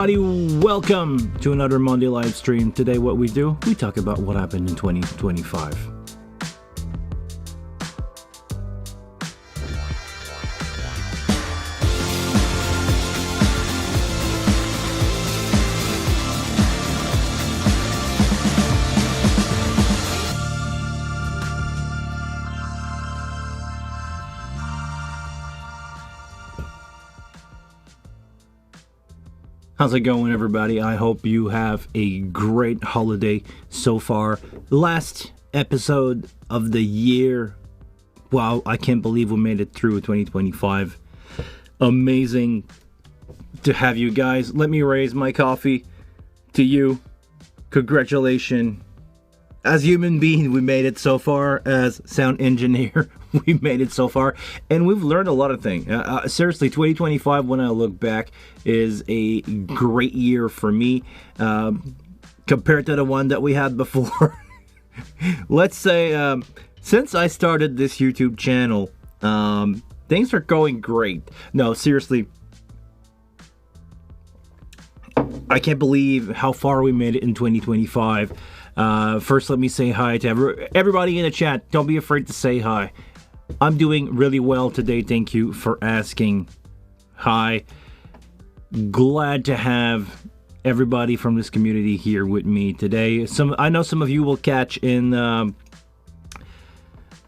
Welcome to another Monday live stream. Today what we do, we talk about what happened in 2025. How's it going, everybody? I hope you have a great holiday so far. Last episode of the year. Wow, I can't believe we made it through 2025. Amazing to have you guys. Let me raise my coffee to you. Congratulations. As human beings, we made it so far. As sound engineer, we made it so far. And we've learned a lot of things. Seriously, 2025, when I look back, is a great year for me. Compared to the one that we had before. Let's say, since I started this YouTube channel, things are going great. No, seriously. I can't believe how far we made it in 2025. First, let me say hi to everybody in the chat. Don't be afraid to say hi. I'm doing really well today. Thank you for asking. Hi. Glad to have everybody from this community here with me today. I know some of you will catch in.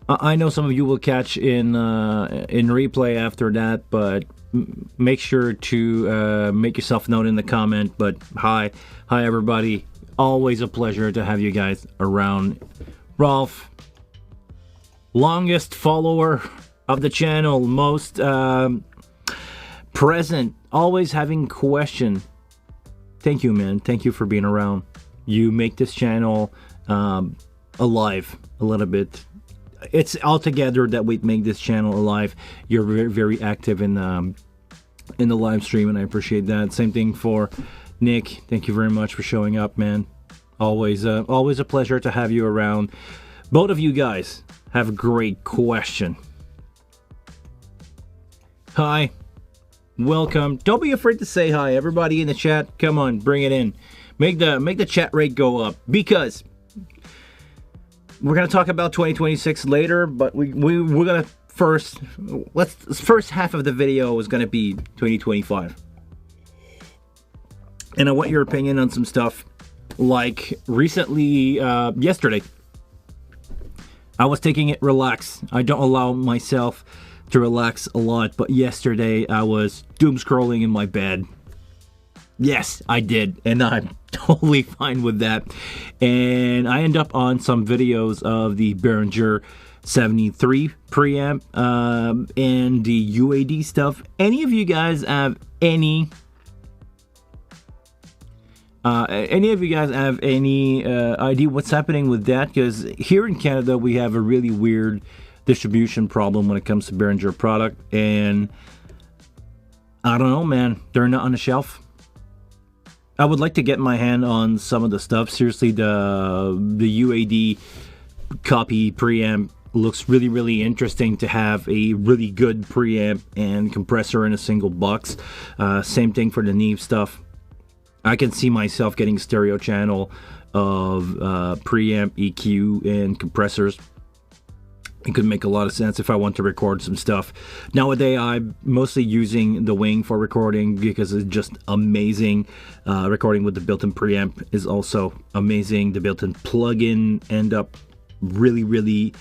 I know some of you will catch in replay after that, but make sure to make yourself known in the comment. But hi everybody. Always a pleasure to have you guys around. Rolf, longest follower of the channel, most present, always having question. Thank you, man. Thank you for being around. You make this channel alive a little bit. It's all together that we make this channel alive. You're very, very active in the live stream, and I appreciate that. Same thing for Nick. Thank you very much for showing up, man. Always a pleasure to have you around. Both of you guys have a great question. Hi. Welcome. Don't be afraid to say hi. Everybody in the chat, come on, bring it in. Make the chat rate go up, because we're gonna talk about 2026 later, but we're gonna first half of the video is gonna be 2025. And I want your opinion on some stuff. Like recently, yesterday, I was taking it relax. I don't allow myself to relax a lot, but yesterday I was doom scrolling in my bed. Yes, I did, and I'm totally fine with that. And I end up on some videos of the Behringer 73 preamp and the UAD stuff. Any of you guys have any idea what's happening with that? Because here in Canada we have a really weird distribution problem when it comes to Behringer product, and I don't know, man, they're not on the shelf. I would like to get my hand on some of the stuff. Seriously, the UAD copy preamp looks really, really interesting to have a really good preamp and compressor in a single box. Same thing for the Neve stuff. I can see myself getting stereo channel of preamp, EQ, and compressors. It could make a lot of sense if I want to record some stuff. Nowadays, I'm mostly using the Wing for recording because it's just amazing. Recording with the built-in preamp is also amazing. The built-in plugin end up really, really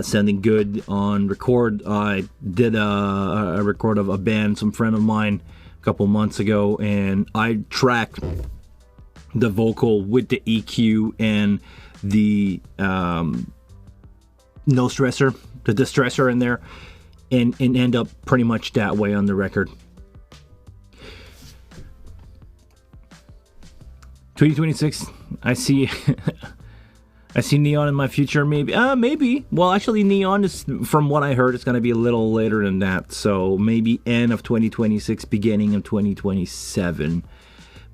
sounding good on record. I did a record of a band, some friend of mine, couple months ago, and I tracked the vocal with the EQ and the no stressor, the distressor in there, and end up pretty much that way on the record. 2026, I see I see Neon in my future, maybe. Maybe. Well, actually, Neon is, from what I heard, it's going to be a little later than that. So maybe end of 2026, beginning of 2027.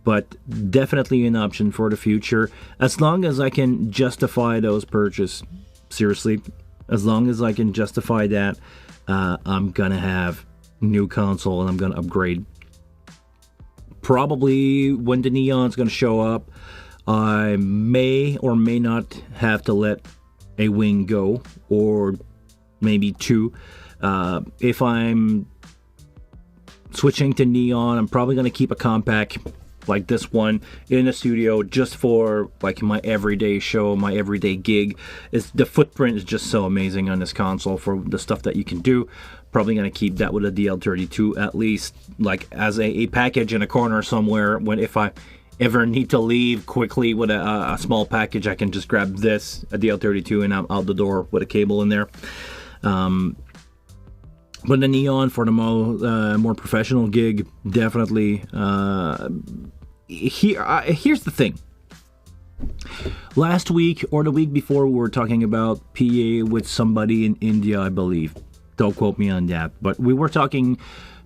But definitely an option for the future, as long as I can justify those purchases. Seriously, as long as I can justify that, I'm going to have new console and I'm going to upgrade. probably when the neon's going to show up, I may or may not have to let a wing go, or maybe two. If I'm switching to neon, I'm probably going to keep a compact like this one in the studio just for like my everyday show, my everyday gig. The footprint is just so amazing on this console for the stuff that you can do. Probably going to keep that with a DL32 at least, like as a package in a corner somewhere. If I ever need to leave quickly with a small package, I can just grab this, a DL32, and I'm out the door with a cable in there. But the neon for the more professional gig, definitely. Here's the thing. Last week or the week before, we were talking about PA with somebody in India, I believe. Don't quote me on that. But we were talking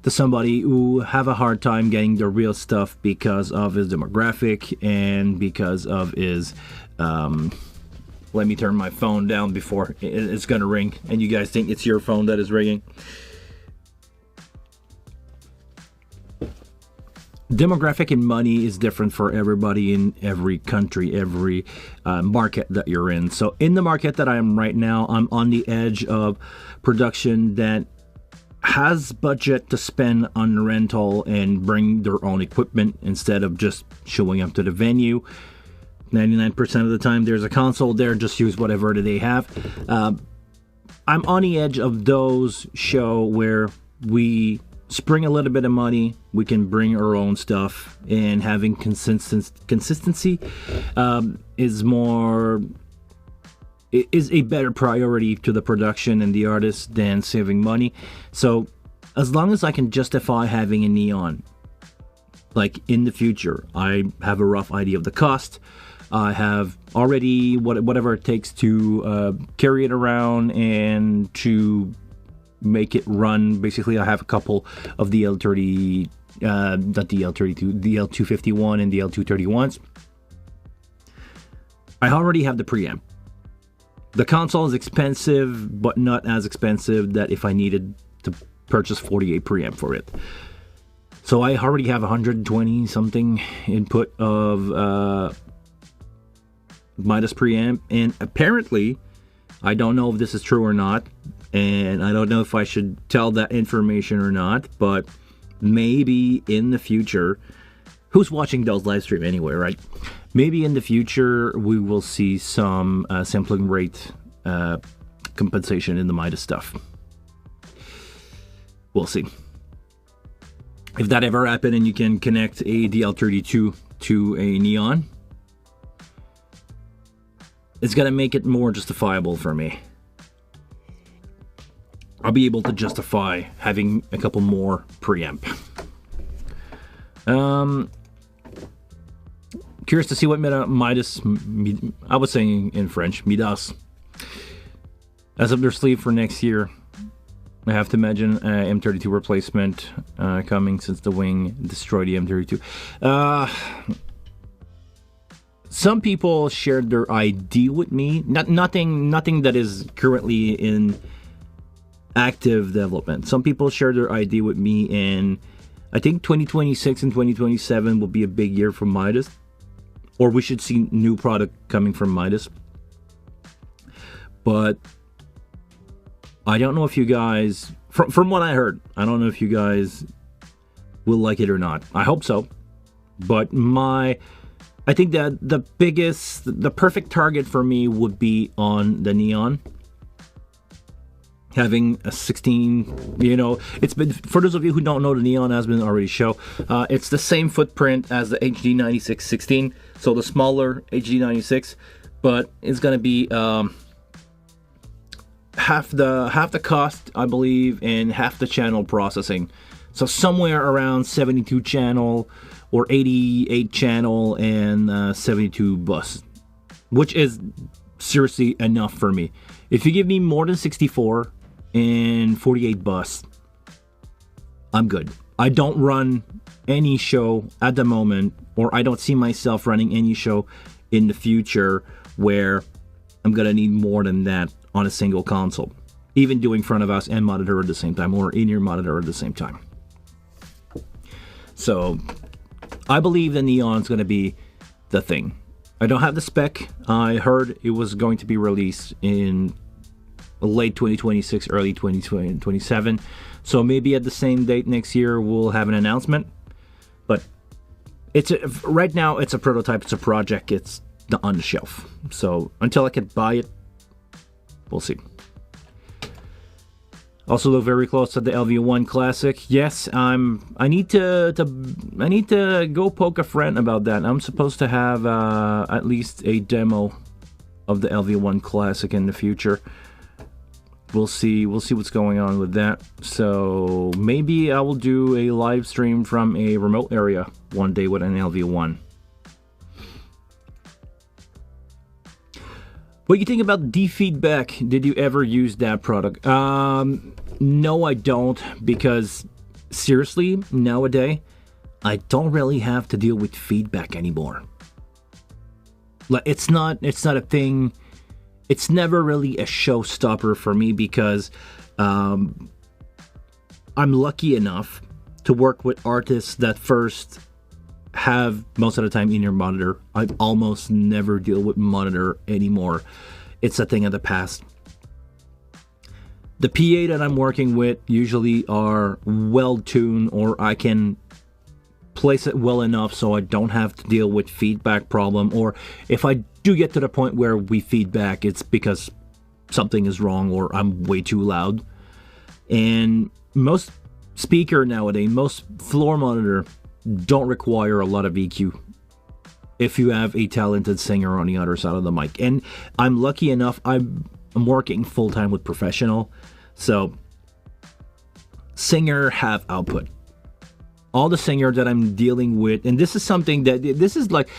to somebody who have a hard time getting the real stuff because of his demographic and because of his... let me turn my phone down before it's going to ring and you guys think it's your phone that is ringing. Demographic and money is different for everybody in every country, every market that you're in. So in the market that I am right now, I'm on the edge of production that has budget to spend on rental and bring their own equipment instead of just showing up to the venue. 99% of the time there's a console there, just use whatever they have. I'm on the edge of those show where we spring a little bit of money, we can bring our own stuff, and having consistency is a better priority to the production and the artist than saving money. So as long as I can justify having a neon, like in the future, I have a rough idea of the cost. I have already whatever it takes to carry it around and to make it run. Basically, I have a couple of the L30, not the L32, the L251 and the L231s. I already have the preamp. The console is expensive, but not as expensive that if I needed to purchase 48 preamp for it. So I already have 120 something input of Midas preamp, and apparently, I don't know if this is true or not, and I don't know if I should tell that information or not, but maybe in the future, who's watching Dell's live stream anyway, right? Maybe in the future we will see some sampling rate compensation in the Midas stuff. We'll see. If that ever happened and you can connect a DL32 to a neon, it's going to make it more justifiable for me. I'll be able to justify having a couple more preamp. Curious to see what Midas, I was saying in French, Midas, as up their sleeve for next year. I have to imagine M32 replacement coming since the wing destroyed the M32. Some people shared their ID with me. Nothing that is currently in active development. Some people shared their ID with me, and I think 2026 and 2027 will be a big year for Midas, or we should see new product coming from Midas. But I don't know if you guys, from what I heard, I don't know if you guys will like it or not. I hope so. But I think that the perfect target for me would be on the neon. Having a 16, it's been, for those of you who don't know, the neon has been already shown. It's the same footprint as the HD96 16, so the smaller HD96, but it's gonna be half the cost, I believe, and half the channel processing. So somewhere around 72 channel or 88 channel and 72 bus, which is seriously enough for me. If you give me more than 64 and 48 bus, I'm good. I don't run any show at the moment, or I don't see myself running any show in the future where I'm gonna need more than that on a single console, even doing front of house and monitor at the same time, or in-ear monitor at the same time. So I believe the neon's going to be the thing. I don't have the spec. I heard it was going to be released in late 2026, early 2027. So maybe at the same date next year we'll have an announcement. But right now it's a prototype, it's a project, it's on the shelf. So until I can buy it, we'll see. Also look very close to the LV1 Classic. Yes, I need to go poke a friend about that. I'm supposed to have at least a demo of the LV1 Classic in the future. We'll see what's going on with that. So maybe I will do a live stream from a remote area one day with an LV1. What do you think about D-Feedback? Did you ever use that product? No, I don't, because seriously, nowadays, I don't really have to deal with feedback anymore. Like, it's not a thing. It's never really a showstopper for me because I'm lucky enough to work with artists that first have most of the time in-ear monitor. I almost never deal with monitor anymore. It's a thing of the past. The PA that I'm working with usually are well-tuned, or I can place it well enough so I don't have to deal with feedback problem, or if I do get to the point where we feedback, it's because something is wrong or I'm way too loud. And most speaker nowadays, most floor monitor don't require a lot of EQ if you have a talented singer on the other side of the mic. And I'm lucky enough, I'm working full-time with professional, so singer have output. All the singer that I'm dealing with, and this is something that, this is like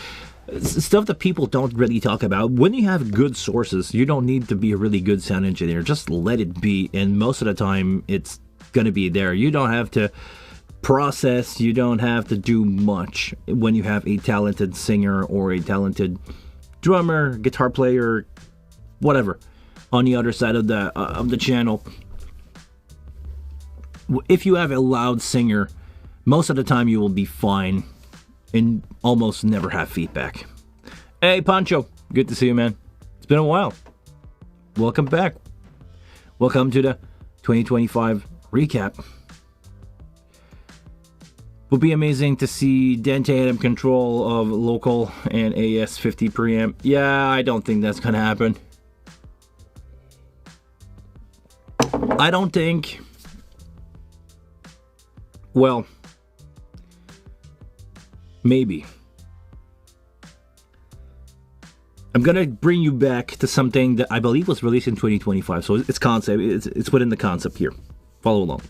stuff that people don't really talk about. When you have good sources, you don't need to be a really good sound engineer. Just let it be, and most of the time it's gonna be there. You don't have to process, you don't have to do much when you have a talented singer or a talented drummer, guitar player, whatever, on the other side of the channel. If you have a loud singer, most of the time you will be fine and almost never have feedback. Hey Pancho, good to see you, man. It's been a while. Welcome back. Welcome to the 2025 recap. Would be amazing to see Dante Adam control of local and AS50 preamp. Yeah, I don't think that's gonna happen. I don't think. Well, maybe. I'm gonna bring you back to something that I believe was released in 2025. So it's concept. It's within the concept here. Follow along.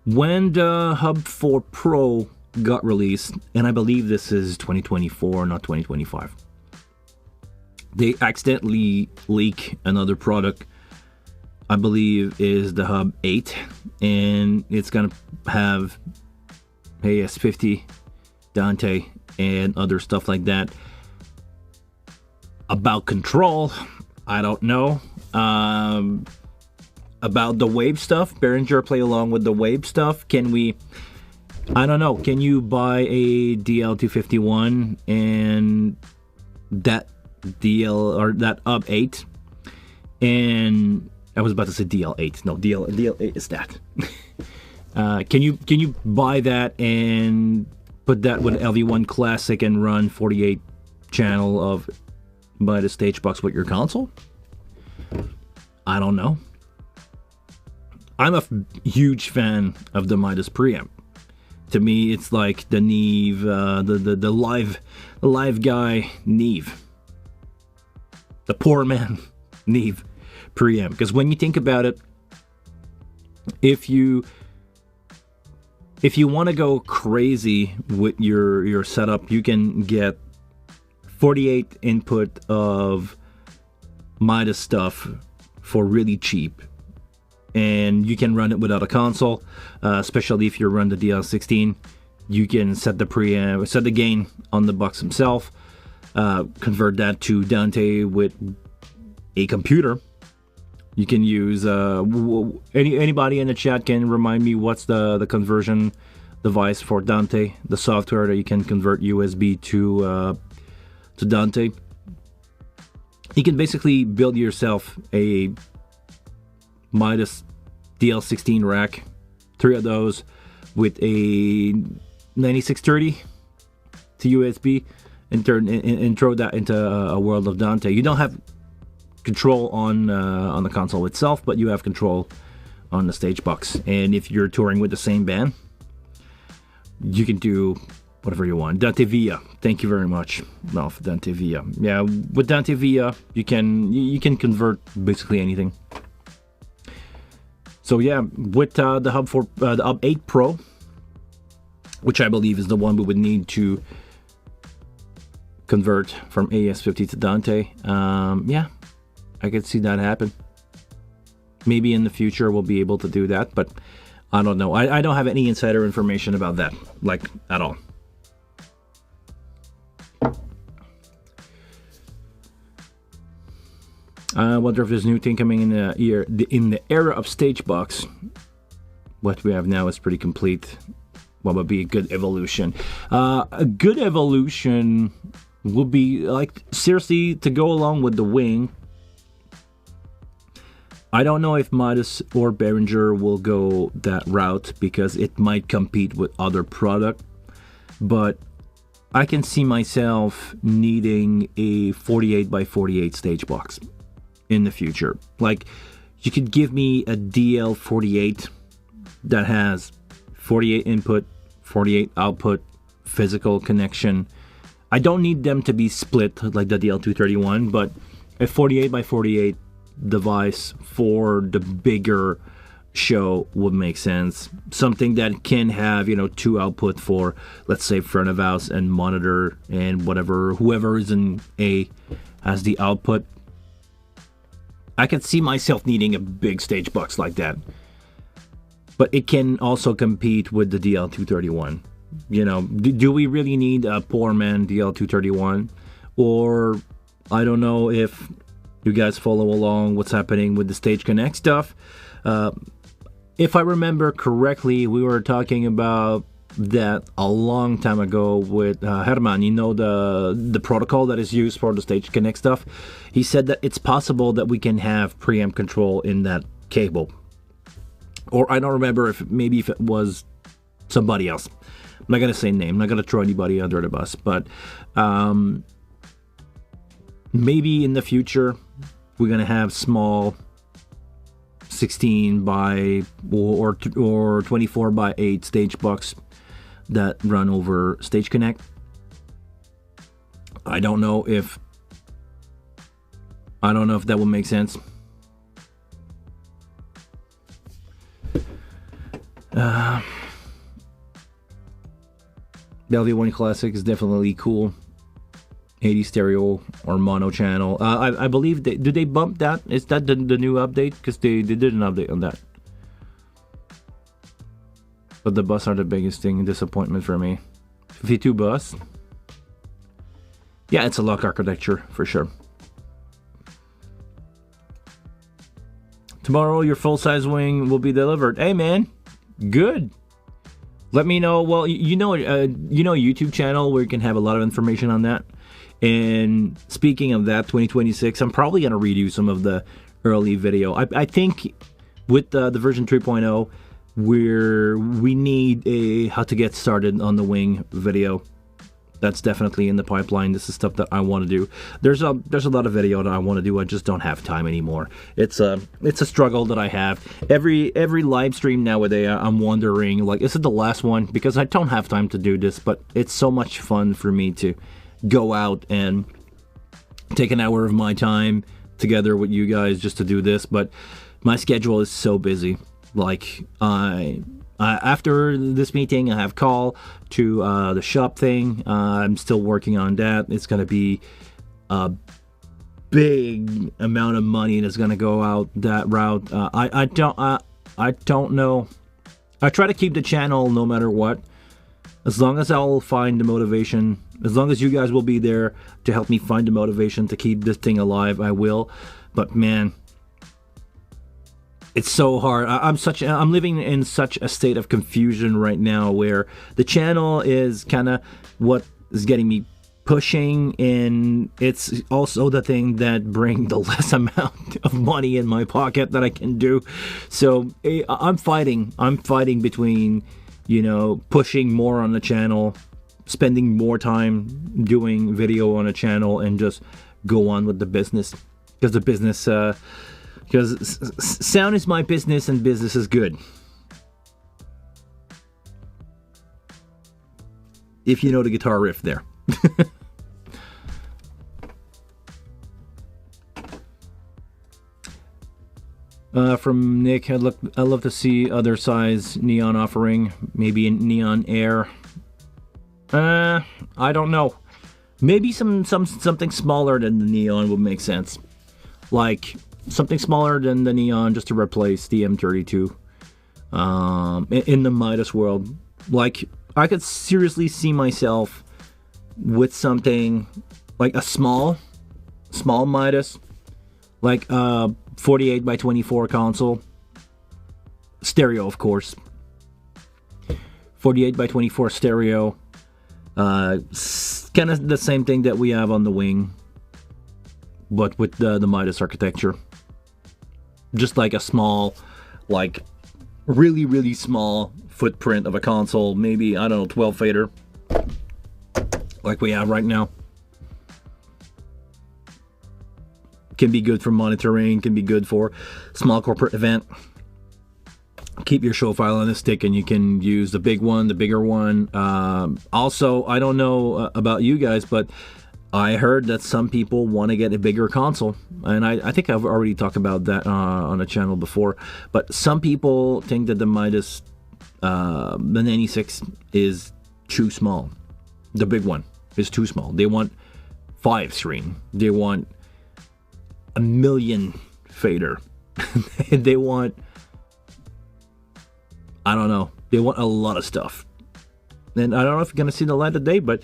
When the Hub 4 Pro got released, and I believe this is 2024, not 2025, they accidentally leak another product. I believe is the Hub 8, and it's gonna have AS50, Dante, and other stuff like that. About control, I don't know. About the wave stuff, Behringer play along with the wave stuff. Can we, I don't know, can you buy a DL251 and that DL or that Hub 8? And I was about to say DL8. No, DL8 is that. Can you buy that and put that with LV1 Classic and run 48 channel of by the stage box with your console? I don't know. I'm a huge fan of the Midas preamp. To me, it's like the Neve, the live guy Neve, the poor man Neve preamp. Because when you think about it, if you want to go crazy with your setup, you can get 48 input of Midas stuff for really cheap. And you can run it without a console, especially if you run the DL16. You can set the preamp, set the gain on the box himself, convert that to Dante with a computer. You can use anybody in the chat can remind me what's the conversion device for Dante, the software that you can convert USB to Dante. You can basically build yourself a Midas DL16 rack, 3 of those with a 9630 to USB, and throw that into a world of Dante. You don't have control on the console itself, but you have control on the stage box. And if you're touring with the same band, you can do whatever you want. Dante Via, thank you very much. No, for Dante Via. Yeah, with Dante Via, you can convert basically anything. So yeah, with the Hub 8 Pro, which I believe is the one we would need to convert from AS50 to Dante. Yeah, I could see that happen. Maybe in the future we'll be able to do that, but I don't know. I don't have any insider information about that, like, at all. I wonder if there's a new thing coming in the era of Stagebox. What we have now is pretty complete. What would be a good evolution? A good evolution would be, like, seriously, to go along with the wing. I don't know if Midas or Behringer will go that route because it might compete with other product, but I can see myself needing a 48 by 48 stage box in the future. Like, you could give me a DL48 that has 48 input, 48 output, physical connection. I don't need them to be split like the DL231, but a 48 by 48 device for the bigger show would make sense. Something that can have, 2 output for, let's say, front of house and monitor and whoever is in A has the output. I can see myself needing a big stage box like that. But it can also compete with the DL231. Do we really need a poor man DL231? Or, I don't know if you guys follow along what's happening with the Stage Connect stuff. If I remember correctly, we were talking about that a long time ago with Herman, the protocol that is used for the Stage Connect stuff. He said that it's possible that we can have preamp control in that cable. Or I don't remember if it was somebody else. I'm not going to say name, I'm not going to throw anybody under the bus, but maybe in the future we're going to have small 16 by or 24 by 8 stage box that run over Stage Connect. I don't know if that will make sense. Bellevue 1 Classic is definitely cool. 80 stereo or mono channel. I believe did they bump that? Is that the new update? Because they did an update on that. But the bus are the biggest disappointment for me. 52 bus. Yeah, it's a lock architecture for sure. Tomorrow your full-size wing will be delivered. Hey man, good. Let me know. Well, a YouTube channel where you can have a lot of information on that. And speaking of that, 2026, I'm probably going to redo some of the early video. I think with the version 3.0, we need a how to get started on the wing video. That's definitely in the pipeline. This is stuff that I want to do. There's a lot of video that I want to do. I just don't have time anymore. It's a struggle that I have. Every live stream nowadays, I'm wondering, like, is it the last one? Because I don't have time to do this, but it's so much fun for me to go out and take an hour of my time together with you guys just to do this. But my schedule is so busy. Like, after this meeting, I have call to the shop thing. I'm still working on that. It's going to be a big amount of money that's going to go out that route. I don't know. I try to keep the channel no matter what. As long as I'll find the motivation, as long as you guys will be there to help me find the motivation to keep this thing alive, I will. But man, It's so hard. I'm living in such a state of confusion right now, where the channel is kind of what is getting me pushing, and it's also the thing that brings the less amount of money in my pocket that I can do. So I'm fighting between, you know, pushing more on the channel, spending more time doing video on a channel, and just go on with the business, because the business because sound is my business and business is good. If you know the guitar riff there. From Nick, I'd love to see other size neon offering, maybe in neon air. I don't know. Maybe something smaller than the neon would make sense. Like something smaller than the neon, just to replace the M32. In the Midas world, like I could seriously see myself with something like a small Midas, like 48 by 24 console, stereo, of course. 48 by 24 stereo, kind of the same thing that we have on the wing, but with the Midas architecture. Just like a small, like really small footprint of a console, maybe, I don't know, 12 fader, like we have right now. Can be good for monitoring, can be good for small corporate event. Keep your show file on a stick and you can use the big one, the bigger one. Also, I don't know about you guys, but I heard that some people want to get a bigger console, and I think I've already talked about that on the channel before, but some people think that the Midas, the 96 is too small. The big one is too small. They want 5 screen. They want a million fader. They want, I don't know, they want a lot of stuff. And I don't know if you're going to see the light of day, but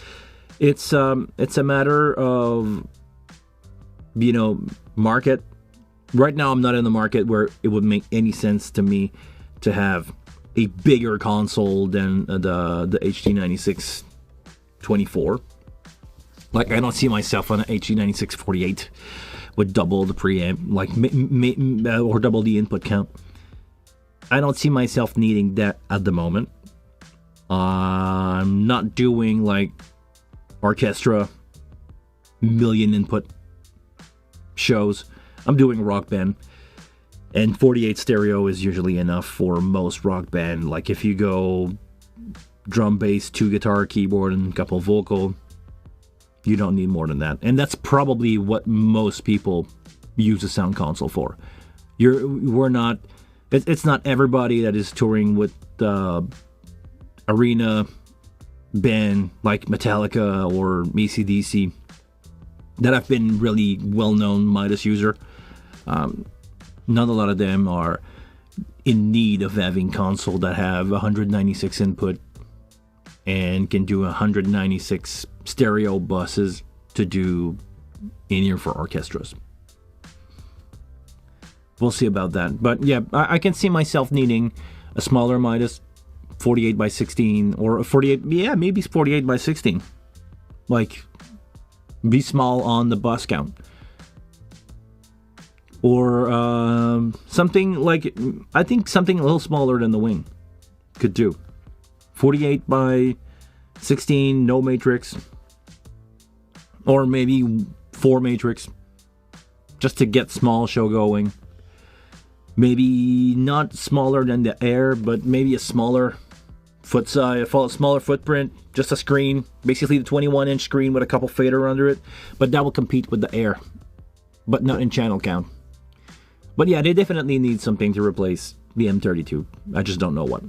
it's a matter of, you know, market. Right now, I'm not in the market where it would make any sense to me to have a bigger console than the HD96 24. Like, I don't see myself on an HD96 48 with double the preamp, like or double the input count. I don't see myself needing that at the moment. I'm not doing like orchestra, million input shows. I'm doing rock band, and 48 stereo is usually enough for most rock band. Like if you go drum, bass, 2 guitar, keyboard, and a couple vocal, you don't need more than that. And that's probably what most people use a sound console for. It's not everybody that is touring with arena band like Metallica or AC/DC that have been really well-known Midas user. Not a lot of them are in need of having console that have 196 input and can do 196 stereo buses to do in-ear for orchestras. We'll see about that. But yeah, I can see myself needing a smaller Midas, 48 by 16, or 48, yeah, maybe 48 by 16. Like, be small on the bus count. Or something like, I think something a little smaller than the wing could do. 48 by 16, no matrix. Or maybe 4 matrix. Just to get small show going. Maybe not smaller than the Air, but maybe a smaller foot size, a smaller footprint, just a screen, basically the 21-inch screen with a couple fader under it, but that will compete with the Air, but not in channel count. But yeah, they definitely need something to replace the M32. I just don't know what.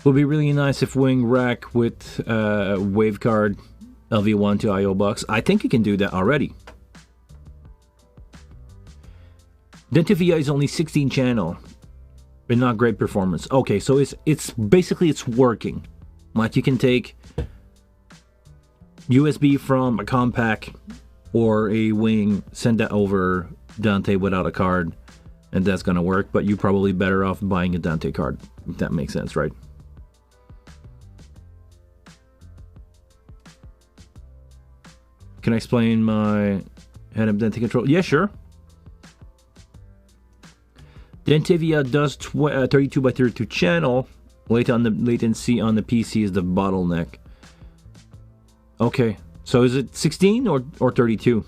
Would be really nice if Wing rack with Wavecard LV1 to I/O box. I think you can do that already. Dentivia is only 16 channel, but not great performance. Okay, so it's basically it's working. Like you can take USB from a compact or a Wing, send that over Dante without a card, and that's gonna work. But you're probably better off buying a Dante card, if that makes sense, right? Can I explain my head-up Dante control? Yeah, sure. Dentavia does 32 by 32 channel. Latency on the PC is the bottleneck. Okay, so is it 16 or 32?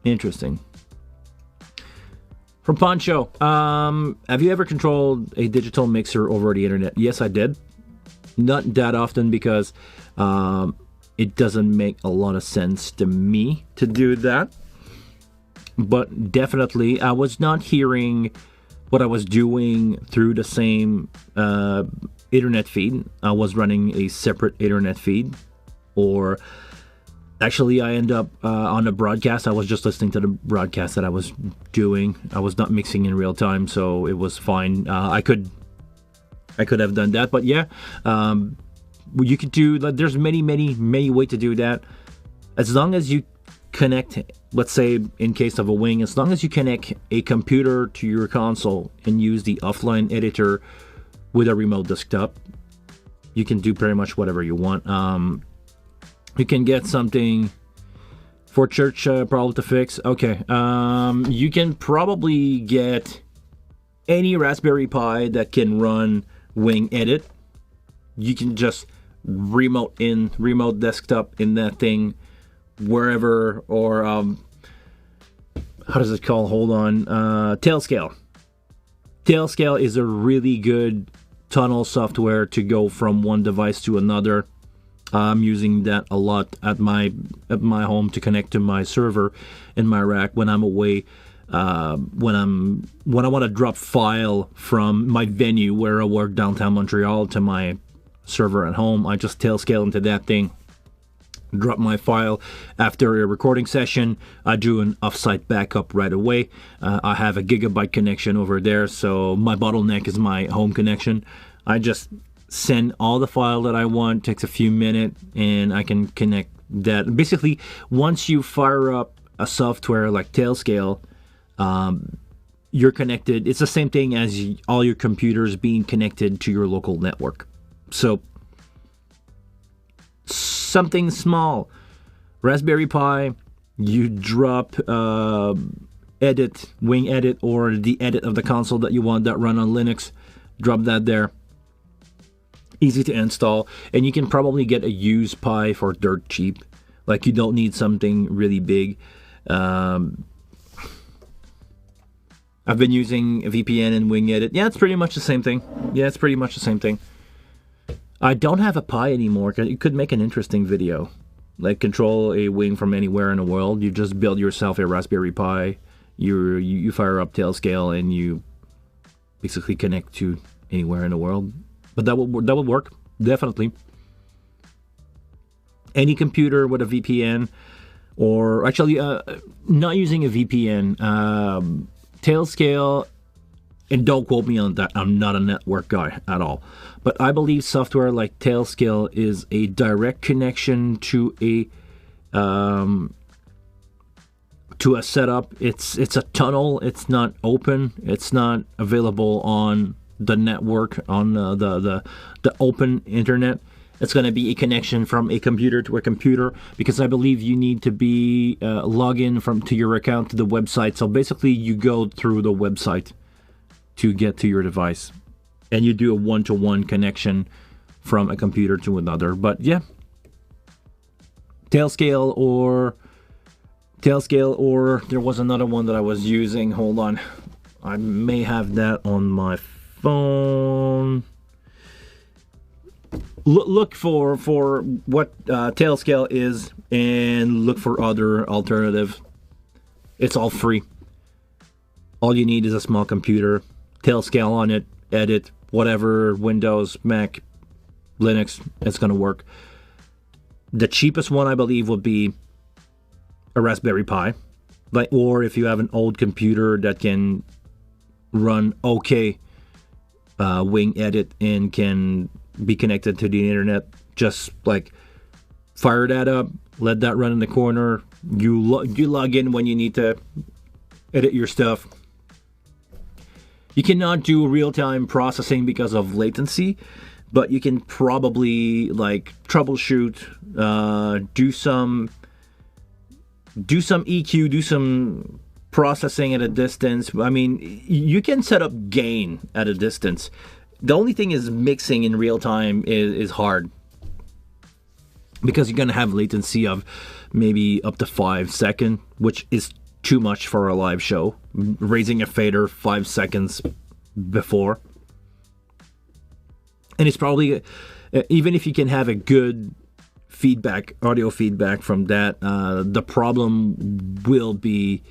Interesting. From Poncho, have you ever controlled a digital mixer over the internet? Yes, I did. Not that often because it doesn't make a lot of sense to me to do that. But definitely, I was not hearing what I was doing through the same internet feed. I was running a separate internet feed, or actually I end up on the broadcast. I was just listening to the broadcast that I was doing. I was not mixing in real time, so it was fine. I could have done that, but yeah, you could do. There's many ways to do that. As long as you connect, let's say in case of a Wing, as long as you connect a computer to your console and use the offline editor with a remote desktop, you can do pretty much whatever you want. You can get something for church problem to fix. Okay, you can probably get any Raspberry Pi that can run Wing Edit. You can just remote desktop in that thing wherever, or how does it call? Hold on, Tailscale. Tailscale is a really good tunnel software to go from one device to another. I'm using that a lot at my home to connect to my server in my rack when I'm away. When I want to drop file from my venue where I work downtown Montreal to my server at home, I just Tailscale into that thing. Drop my file after a recording session. I do an offsite backup right away. I have a gigabyte connection over there, so my bottleneck is my home connection. I just send all the file that I want. Takes a few minutes, and I can connect that. Basically, once you fire up a software like Tailscale, you're connected. It's the same thing as all your computers being connected to your local network. So something small, Raspberry Pi, you drop edit, Wing Edit, or the edit of the console that you want that run on Linux, drop that there. Easy to install, and you can probably get a used Pi for dirt cheap. Like, you don't need something really big. I've been using a VPN and Wing Edit. Yeah, it's pretty much the same thing. I don't have a Pi anymore. You could make an interesting video. Like, control a Wing from anywhere in the world. You just build yourself a Raspberry Pi. You fire up Tailscale and you basically connect to anywhere in the world. But that would work, definitely. Any computer with a VPN, or actually not using a VPN, Tailscale, and don't quote me on that, I'm not a network guy at all, but I believe software like Tailscale is a direct connection to a setup. It's a tunnel. It's not open. It's not available on the network, on the open internet. It's going to be a connection from a computer to a computer, because I believe you need to be log in to your account to the website. So basically, you go through the website to get to your device, and you do a one-to-one connection from a computer to another. But yeah, Tailscale, or there was another one that I was using. Hold on, I may have that on my phone. Look for what Tailscale is, and look for other alternative. It's all free. All you need is a small computer, Tailscale on it, edit, whatever, Windows, Mac, Linux, it's going to work. The cheapest one, I believe, would be a Raspberry Pi. Or if you have an old computer that can run okay Wing Edit and can be connected to the internet, just like fire that up, let that run in the corner. You log in when you need to edit your stuff. You cannot do real-time processing because of latency, but you can probably like troubleshoot, do some EQ, do some processing at a distance. I mean, you can set up gain at a distance. The only thing is mixing in real time is hard, because you're going to have latency of maybe up to 5 seconds, which is too much for a live show. Raising a fader 5 seconds before. And it's probably, even if you can have a good feedback, audio feedback from that, the problem will be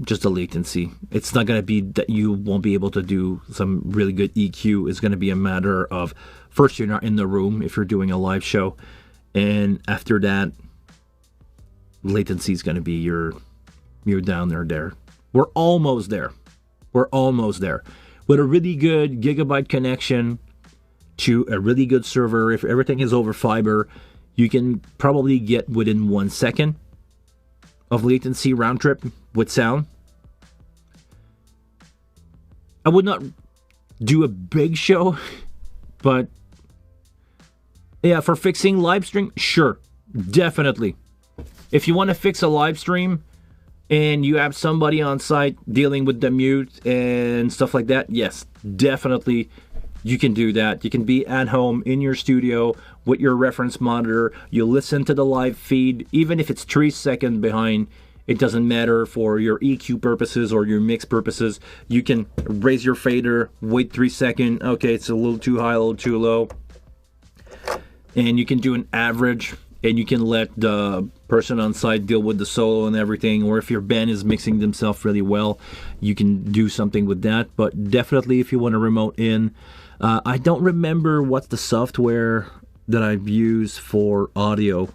just the latency. It's not going to be that you won't be able to do some really good EQ. It's going to be a matter of, first, you're not in the room if you're doing a live show. And after that, latency is going to be you're down there. We're almost there. We're almost there. With a really good gigabyte connection to a really good server, if everything is over fiber, you can probably get within 1 second of latency round trip with sound. I would not do a big show, but yeah, for fixing live stream, sure, definitely. If you want to fix a live stream and you have somebody on site dealing with the mute and stuff like that, yes, definitely you can do that. You can be at home in your studio with your reference monitor. You listen to the live feed, even if it's 3 seconds behind. It doesn't matter for your EQ purposes or your mix purposes. You can raise your fader, wait 3 seconds. Okay, it's a little too high, a little too low. And you can do an average, and you can let the person on site deal with the solo and everything. Or if your band is mixing themselves really well, you can do something with that. But definitely if you want to remote in, I don't remember what's the software that I've used for audio.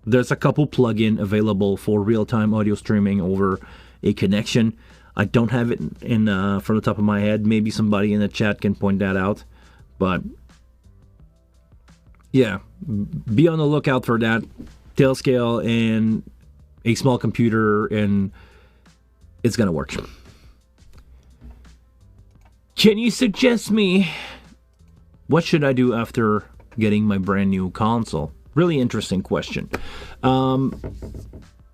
There's a couple plugin available for real-time audio streaming over a connection. I don't have it in from the top of my head. Maybe somebody in the chat can point that out. But yeah, be on the lookout for that. Tail scale and a small computer, and it's gonna work. Can you suggest me what should I do after getting my brand new console? Really interesting question.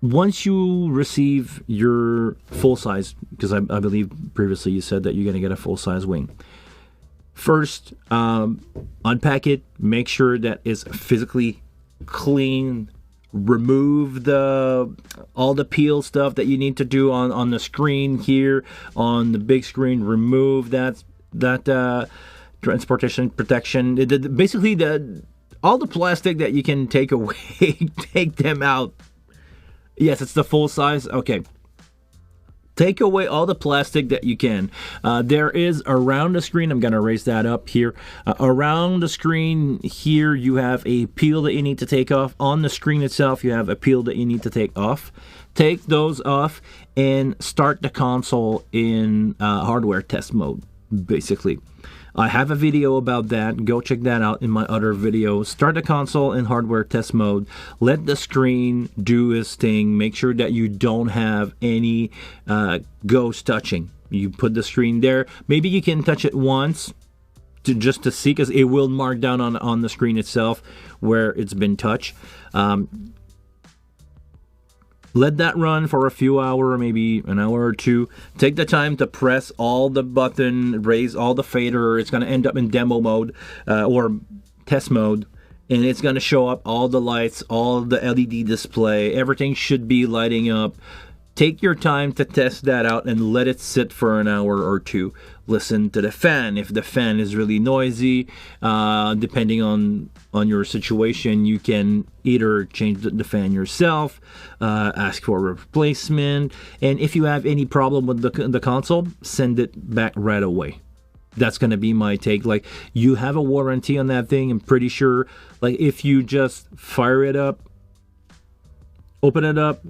Once you receive your full size, because I believe previously you said that you're gonna get a full size wing. First, unpack it, make sure that it's physically clean, remove all the peel stuff that you need to do on the screen here, on the big screen, remove that transportation protection. Basically, all the plastic that you can take away, take them out. Yes, it's the full size. Okay. Take away all the plastic that you can. There is around the screen, I'm going to raise that up here. Around the screen here, you have a peel that you need to take off. On the screen itself, you have a peel that you need to take off. Take those off and start the console in hardware test mode, basically. I have a video about that. Go check that out in my other video. Start the console in hardware test mode. Let the screen do its thing. Make sure that you don't have any ghost touching. You put the screen there. Maybe you can touch it once just to see, because it will mark down on the screen itself where it's been touched. Let that run for a few hours, maybe an hour or two. Take the time to press all the button, raise all the fader. It's going to end up in demo mode or test mode. And it's going to show up all the lights, all the LED display. Everything should be lighting up. Take your time to test that out and let it sit for an hour or two. Listen to the fan. If the fan is really noisy, depending on your situation, you can either change the fan yourself, ask for a replacement, and if you have any problem with the console, send it back right away. That's going to be my take. Like, you have a warranty on that thing. I'm pretty sure, like, if you just fire it up, open it up,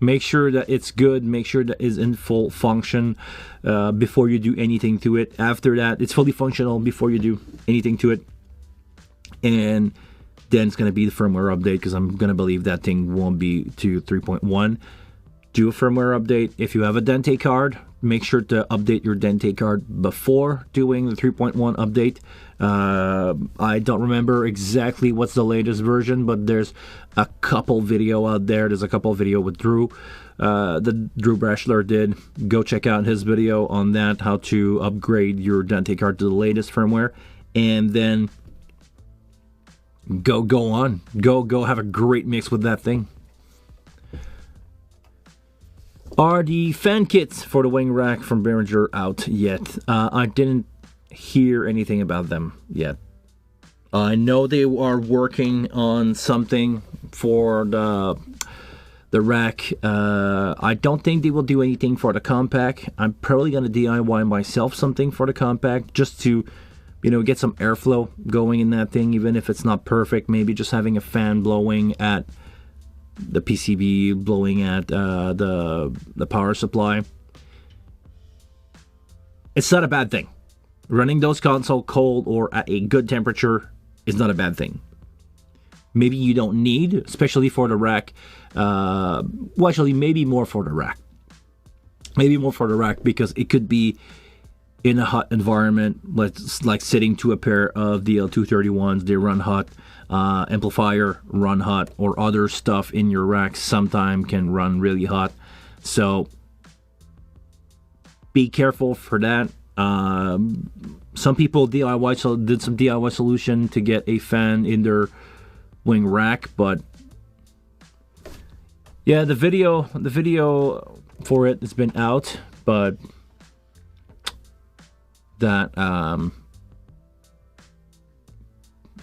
make sure that it's good, make sure that it's in full function before you do anything to it. After that, it's fully functional before you do anything to it. And then it's going to be the firmware update, because I'm going to believe that thing won't be to 3.1. Do a firmware update. If you have a Dente card, make sure to update your Dente card before doing the 3.1 update. I don't remember exactly what's the latest version, but there's a couple video out there. There's a couple video with Drew. The Drew Brashler did. Go check out his video on that, how to upgrade your Dente card to the latest firmware, and then go have a great mix with that thing. Are the fan kits for the wing rack from Behringer out yet? I didn't hear anything about them yet. I know they are working on something for the rack. I don't think they will do anything for the compact. I'm probably going to DIY myself something for the compact, just to, you know, get some airflow going in that thing, even if it's not perfect. Maybe just having a fan blowing at the PCB, blowing at the power supply. It's not a bad thing. Running those console cold or at a good temperature is not a bad thing. Maybe you don't need, especially for the rack. Well, actually, maybe more for the rack. Maybe more for the rack, because it could be in a hot environment, like sitting to a pair of DL231s. They run hot. Amplifier run hot, or other stuff in your rack sometime can run really hot. So be careful for that. Some people did some DIY solution to get a fan in their wing rack, but yeah, the video for it has been out, but that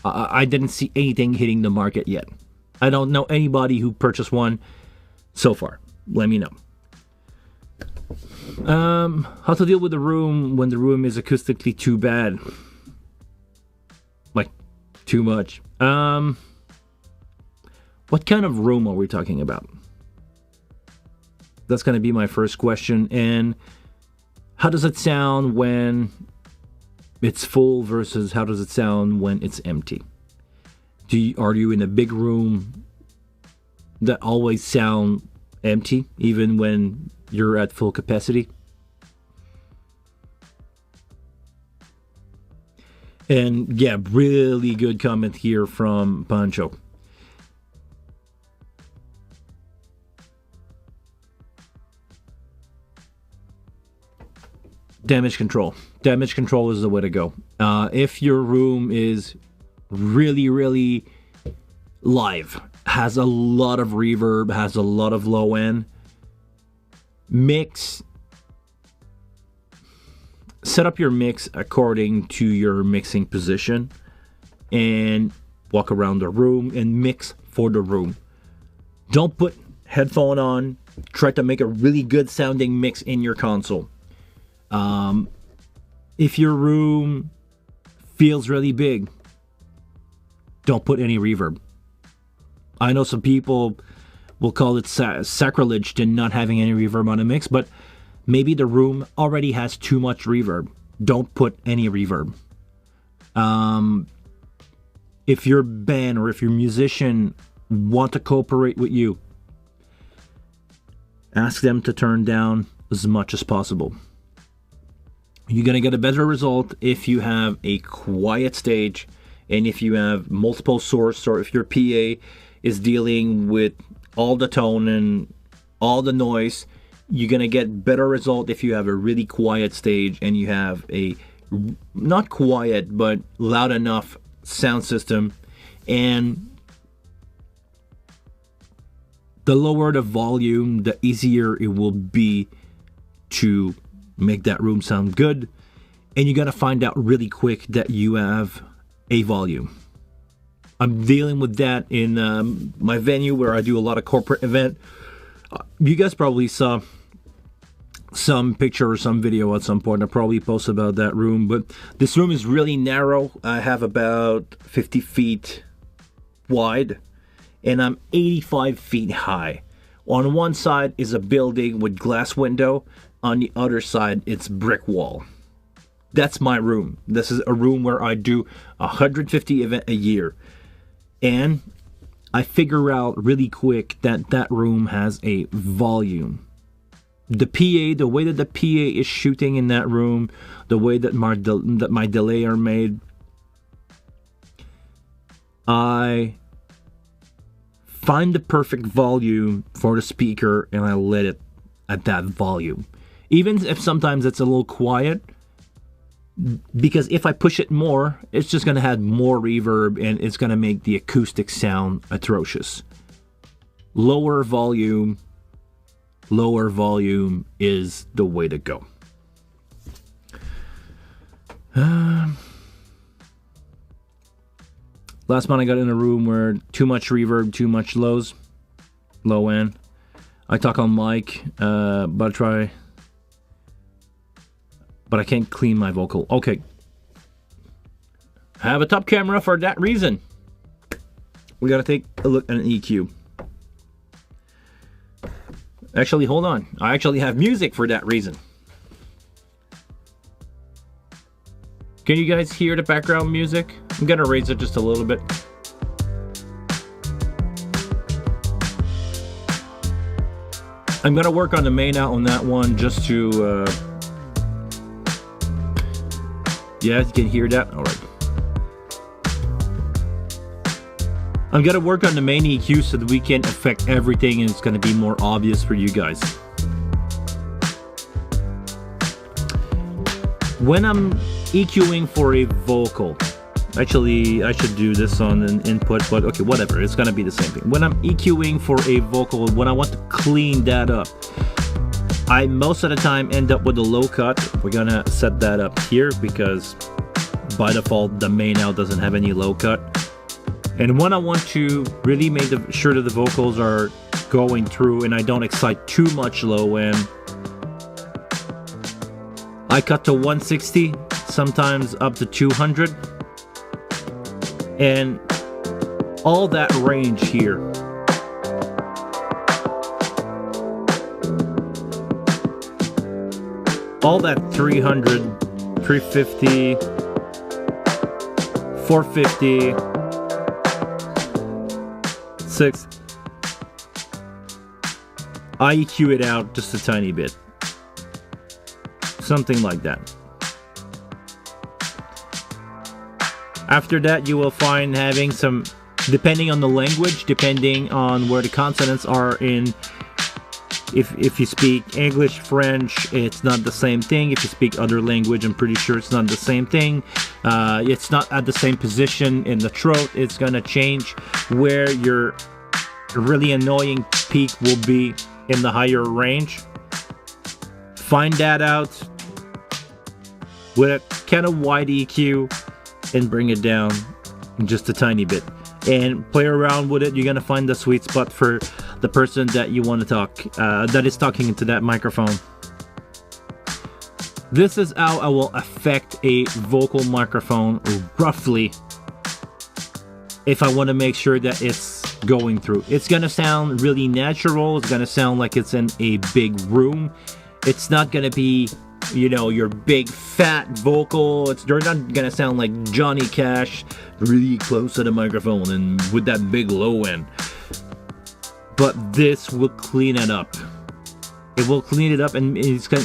I didn't see anything hitting the market yet. I don't know anybody who purchased one so far. Let me know. How to deal with the room when the room is acoustically too bad. Like, too much. What kind of room are we talking about? That's going to be my first question. And how does it sound when it's full versus how does it sound when it's empty? Are you in a big room that always sound empty even when you're at full capacity? And yeah, really good comment here from Pancho. Damage control. Damage control is the way to go. If your room is really, really live, has a lot of reverb, has a lot of low end, set up your mix according to your mixing position and walk around the room and mix for the room. Don't put headphone on. Try to make a really good sounding mix in your console. If your room feels really big, don't put any reverb. I know some people will call it sacrilege to not having any reverb on a mix, but maybe the room already has too much reverb. Don't put any reverb. If your band or if your musician want to cooperate with you, ask them to turn down as much as possible. You're going to get a better result if you have a quiet stage and if you have multiple source, or if your PA is dealing with all the tone and all the noise. You're going to get better result if you have a really quiet stage and you have a not quiet but loud enough sound system. And the lower the volume, the easier it will be to make that room sound good. And you're going to find out really quick that you have a volume. I'm dealing with that in my venue where I do a lot of corporate event. You guys probably saw some picture or some video at some point. I probably post about that room, but this room is really narrow. I have about 50 feet wide and I'm 85 feet high. On one side is a building with glass window. On the other side, it's brick wall. That's my room. This is a room where I do 150 events a year. And I figure out really quick that that room has a volume. The PA, the way that the PA is shooting in that room, the way that my delay are made, I find the perfect volume for the speaker and I let it at that volume. Even if sometimes it's a little quiet, because if I push it more, it's just going to add more reverb and it's going to make the acoustic sound atrocious. Lower volume is the way to go. Last month I got in a room where too much reverb, too much low end. I talk on mic, but I can't clean my vocal. Okay. I have a top camera for that reason. We gotta take a look at an EQ. Actually, hold on. I actually have music for that reason. Can you guys hear the background music? I'm gonna raise it just a little bit. I'm gonna work on the main out on that one just to yeah, you can hear that? Alright. I'm gonna work on the main EQ so that we can affect everything and it's gonna be more obvious for you guys. When I'm EQing for a vocal, actually I should do this on an input, but okay, whatever, it's gonna be the same thing. When I'm EQing for a vocal, when I want to clean that up, I most of the time end up with a low cut. We're gonna set that up here because by default the main out doesn't have any low cut. And when I want to really make sure that the vocals are going through and I don't excite too much low end, I cut to 160, sometimes up to 200. And all that range here, all that 300, 350, 450, 6, I EQ it out just a tiny bit. Something like that. After that, you will find having some, depending on the language, depending on where the consonants are in. If you speak English, French, it's not the same thing. If you speak other language, I'm pretty sure it's not the same thing. It's not at the same position in the throat. It's gonna change where your really annoying peak will be in the higher range. Find that out with a kind of wide EQ and bring it down just a tiny bit. And play around with it. You're gonna find the sweet spot for the person that you want to talk, that is talking into that microphone. This is how I will affect a vocal microphone roughly if I want to make sure that it's going through. It's gonna sound really natural. It's gonna sound like it's in a big room. It's not gonna be, you know, your big fat vocal. They're not gonna sound like Johnny Cash really close to the microphone and with that big low end. But this will clean it up. It will clean it up, and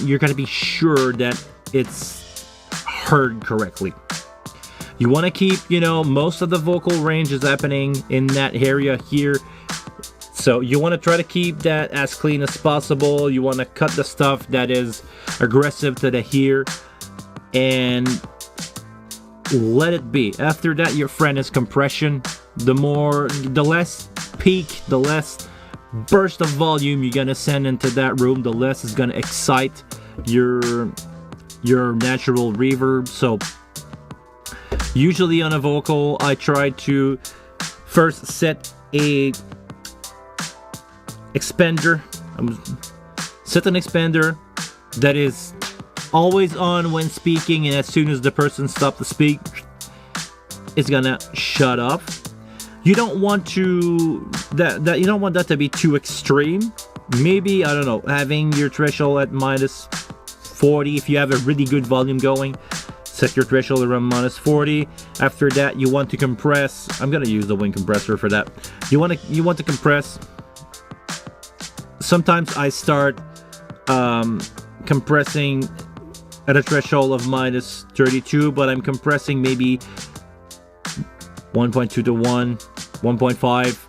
you're gonna be sure that it's heard correctly. You want to keep, you know, most of the vocal range is happening in that area here. So you want to try to keep that as clean as possible. You want to cut the stuff that is aggressive to the here and let it be. After that, your friend is compression. The less peak, the less burst of volume you're gonna send into that room, the less is gonna excite your natural reverb. So usually on a vocal, I try to first set a expander. Set an expander that is always on when speaking, and as soon as the person stops to speak, it's gonna shut off. You don't want to you don't want that to be too extreme. Maybe, I don't know, having your threshold at -40 if you have a really good volume going. Set your threshold around -40. After that, you want to compress. I'm gonna use the wing compressor for that. You want to compress. Sometimes I start compressing at a threshold of -32, but I'm compressing maybe 1.2 to 1, 1.5,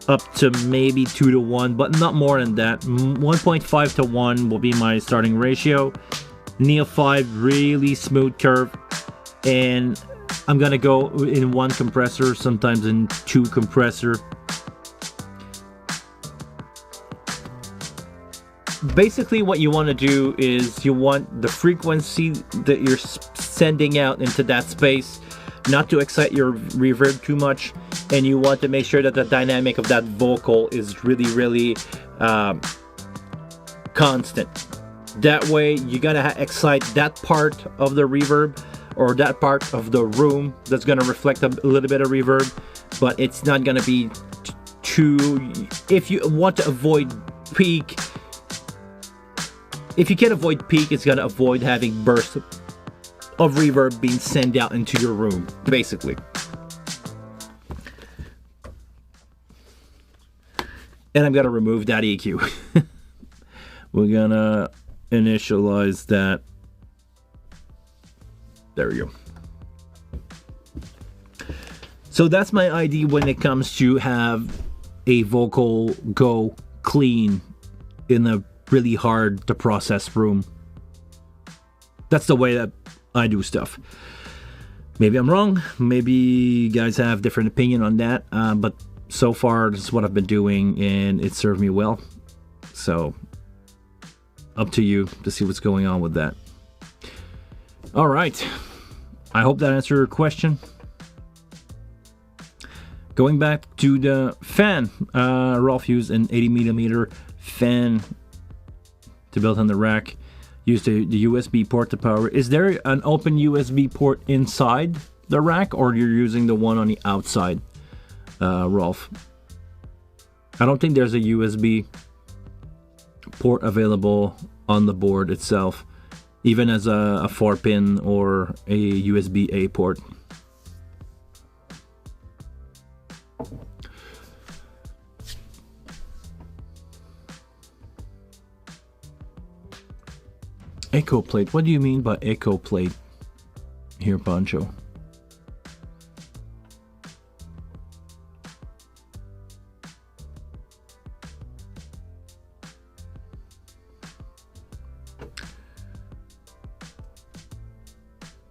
up to maybe 2 to 1, but not more than that. 1.5 to 1 will be my starting ratio. Neo 5, really smooth curve, and I'm gonna go in one compressor, sometimes in two compressor. Basically what you want to do is you want the frequency that you're sending out into that space not to excite your reverb too much, and you want to make sure that the dynamic of that vocal is really constant. That way you gotta excite that part of the reverb or that part of the room that's gonna reflect a little bit of reverb, but it's not gonna be too. If you want to avoid peak, if you can avoid peak, it's gonna avoid having bursts of reverb being sent out into your room, basically. And I'm gonna remove that EQ. We're gonna initialize that. There we go. So that's my idea when it comes to have a vocal go clean in a really hard to process room. That's the way that I do stuff. Maybe I'm wrong. Maybe you guys have different opinion on that. But so far, this is what I've been doing, and it served me well. So up to you to see what's going on with that. All right. I hope that answered your question. Going back to the fan, Rolf used an 80mm fan to build on the rack. Used the USB port to power. Is there an open USB port inside the rack, or you're using the one on the outside, Rolf? I don't think there's a USB port available on the board itself, even as a 4-pin or a USB-A port. Echo plate. What do you mean by echo plate here, Pancho?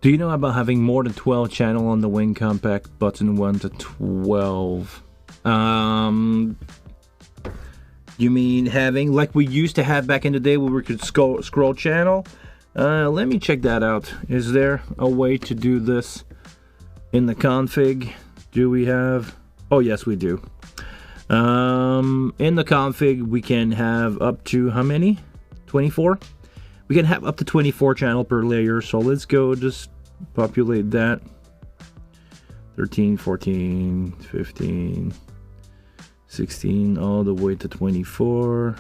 Do you know about having more than 12 channel on the wing compact button 1 to 12? You mean having, like we used to have back in the day where we could scroll channel? Let me check that out. Is there a way to do this in the config? Do we have? Oh, yes, we do. In the config, we can have up to how many? 24? We can have up to 24 channel per layer. So let's go just populate that. 13, 14, 15, 16, all the way to 24.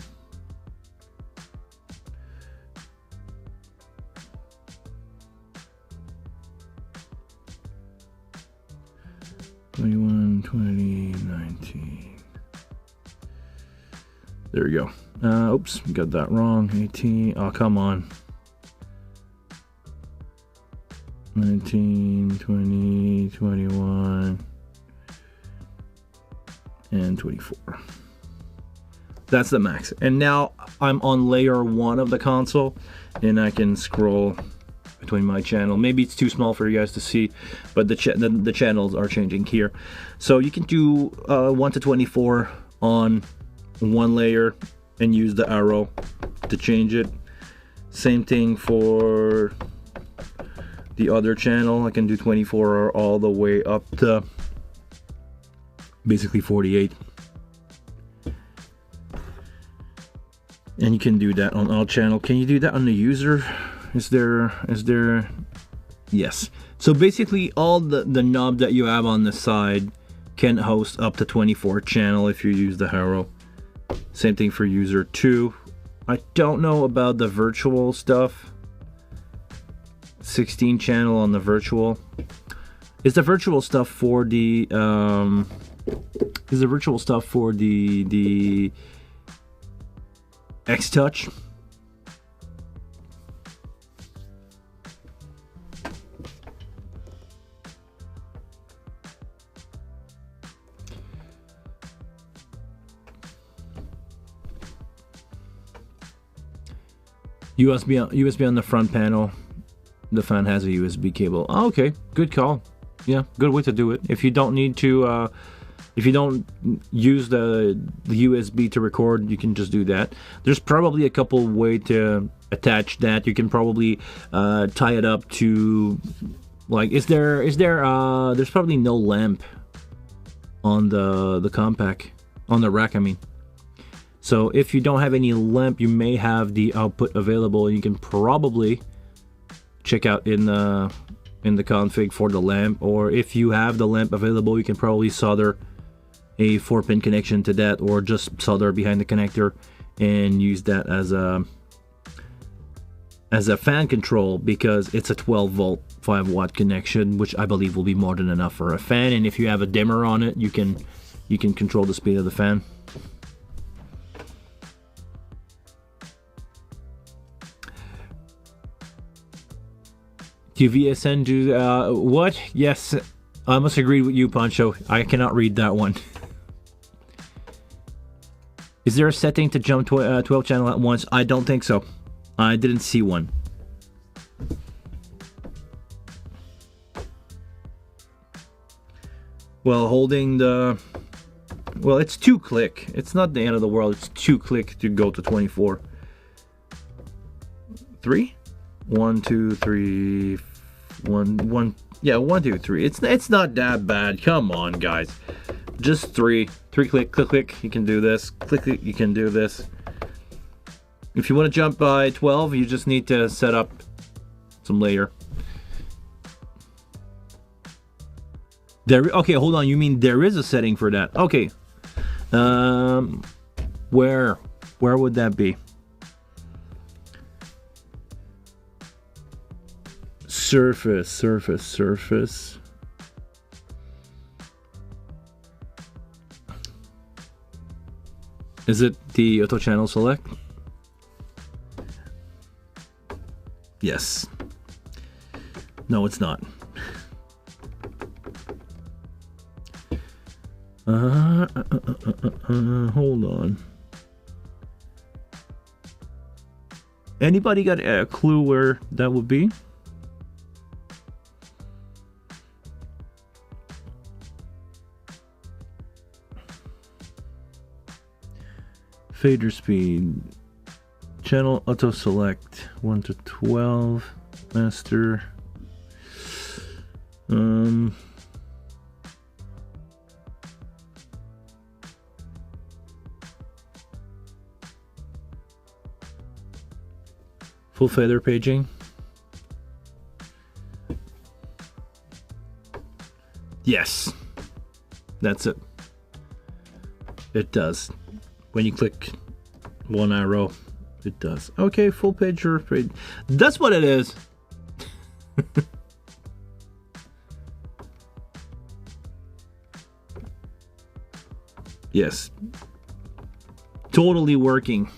'21, 20, 19. There we go. Oops, got that wrong. 18. Oh, come on. 19, 20, 21, and 24. That's the max. And now I'm on layer 1 of the console, and I can scroll between my channel. Maybe it's too small for you guys to see, but the channels are changing here. So you can do 1 to 24 on one layer and use the arrow to change it. Same thing for the other channel. I can do 24 all the way up to basically 48. And you can do that on all channel. Can you do that on the user? Is there yes. So basically all the knob that you have on the side can host up to 24 channel if you use the arrow. Same thing for user 2. I don't know about the virtual stuff. 16 channel on the virtual. Is the virtual stuff for the the X Touch? USB on the front panel. The fan has a USB cable. Oh, okay, good call. Yeah, good way to do it. If you don't need to, if you don't use the USB to record, you can just do that. There's probably a couple way to attach that. You can probably tie it up to, like, there's probably no lamp on the compact, on the rack, I mean. So if you don't have any lamp, you may have the output available. You can probably check out in the config for the lamp, or if you have the lamp available, you can probably solder a 4-pin connection to that, or just solder behind the connector and use that as a fan control, because it's a 12 volt 5 watt connection, which I believe will be more than enough for a fan. And if you have a dimmer on it, you can control the speed of the fan. QVSN do what? Yes, I must agree with you, Pancho. I cannot read that one. Is there a setting to jump 12 channel at once? I don't think so. I didn't see one. Well, holding the... Well, it's 2-click. It's not the end of the world. It's 2-click to go to 24. 3? 1, 2, 3, 1. Yeah, 1, 2, 3. It's not that bad. Come on, guys. Just 3 click, click. You can do this. Click, you can do this. If you want to jump by 12, you just need to set up some layer. Okay, hold on. You mean there is a setting for that? Okay. Where would that be? Surface. Is it the auto channel select? Yes. No, it's not. Hold on. Anybody got a clue where that would be? Fader speed, channel auto select 1 to 12, master. Full fader paging. Yes, that's it. It does. When you click one arrow, it does. Okay, full pager. That's what it is. Yes. Totally working.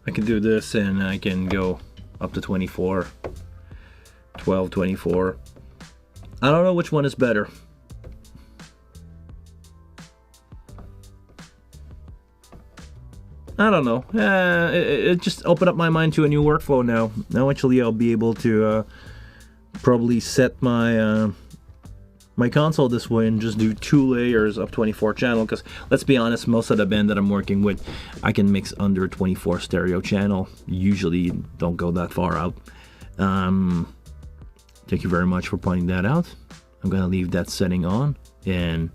I can do this and I can go up to 24. 12, 24. I don't know which one is better. I don't know. It just opened up my mind to a new workflow now. Now actually I'll be able to probably set my my console this way and just do 2 layers of 24 channel, because let's be honest, most of the band that I'm working with, I can mix under 24 stereo channel. Usually don't go that far out. Thank you very much for pointing that out. I'm gonna leave that setting on and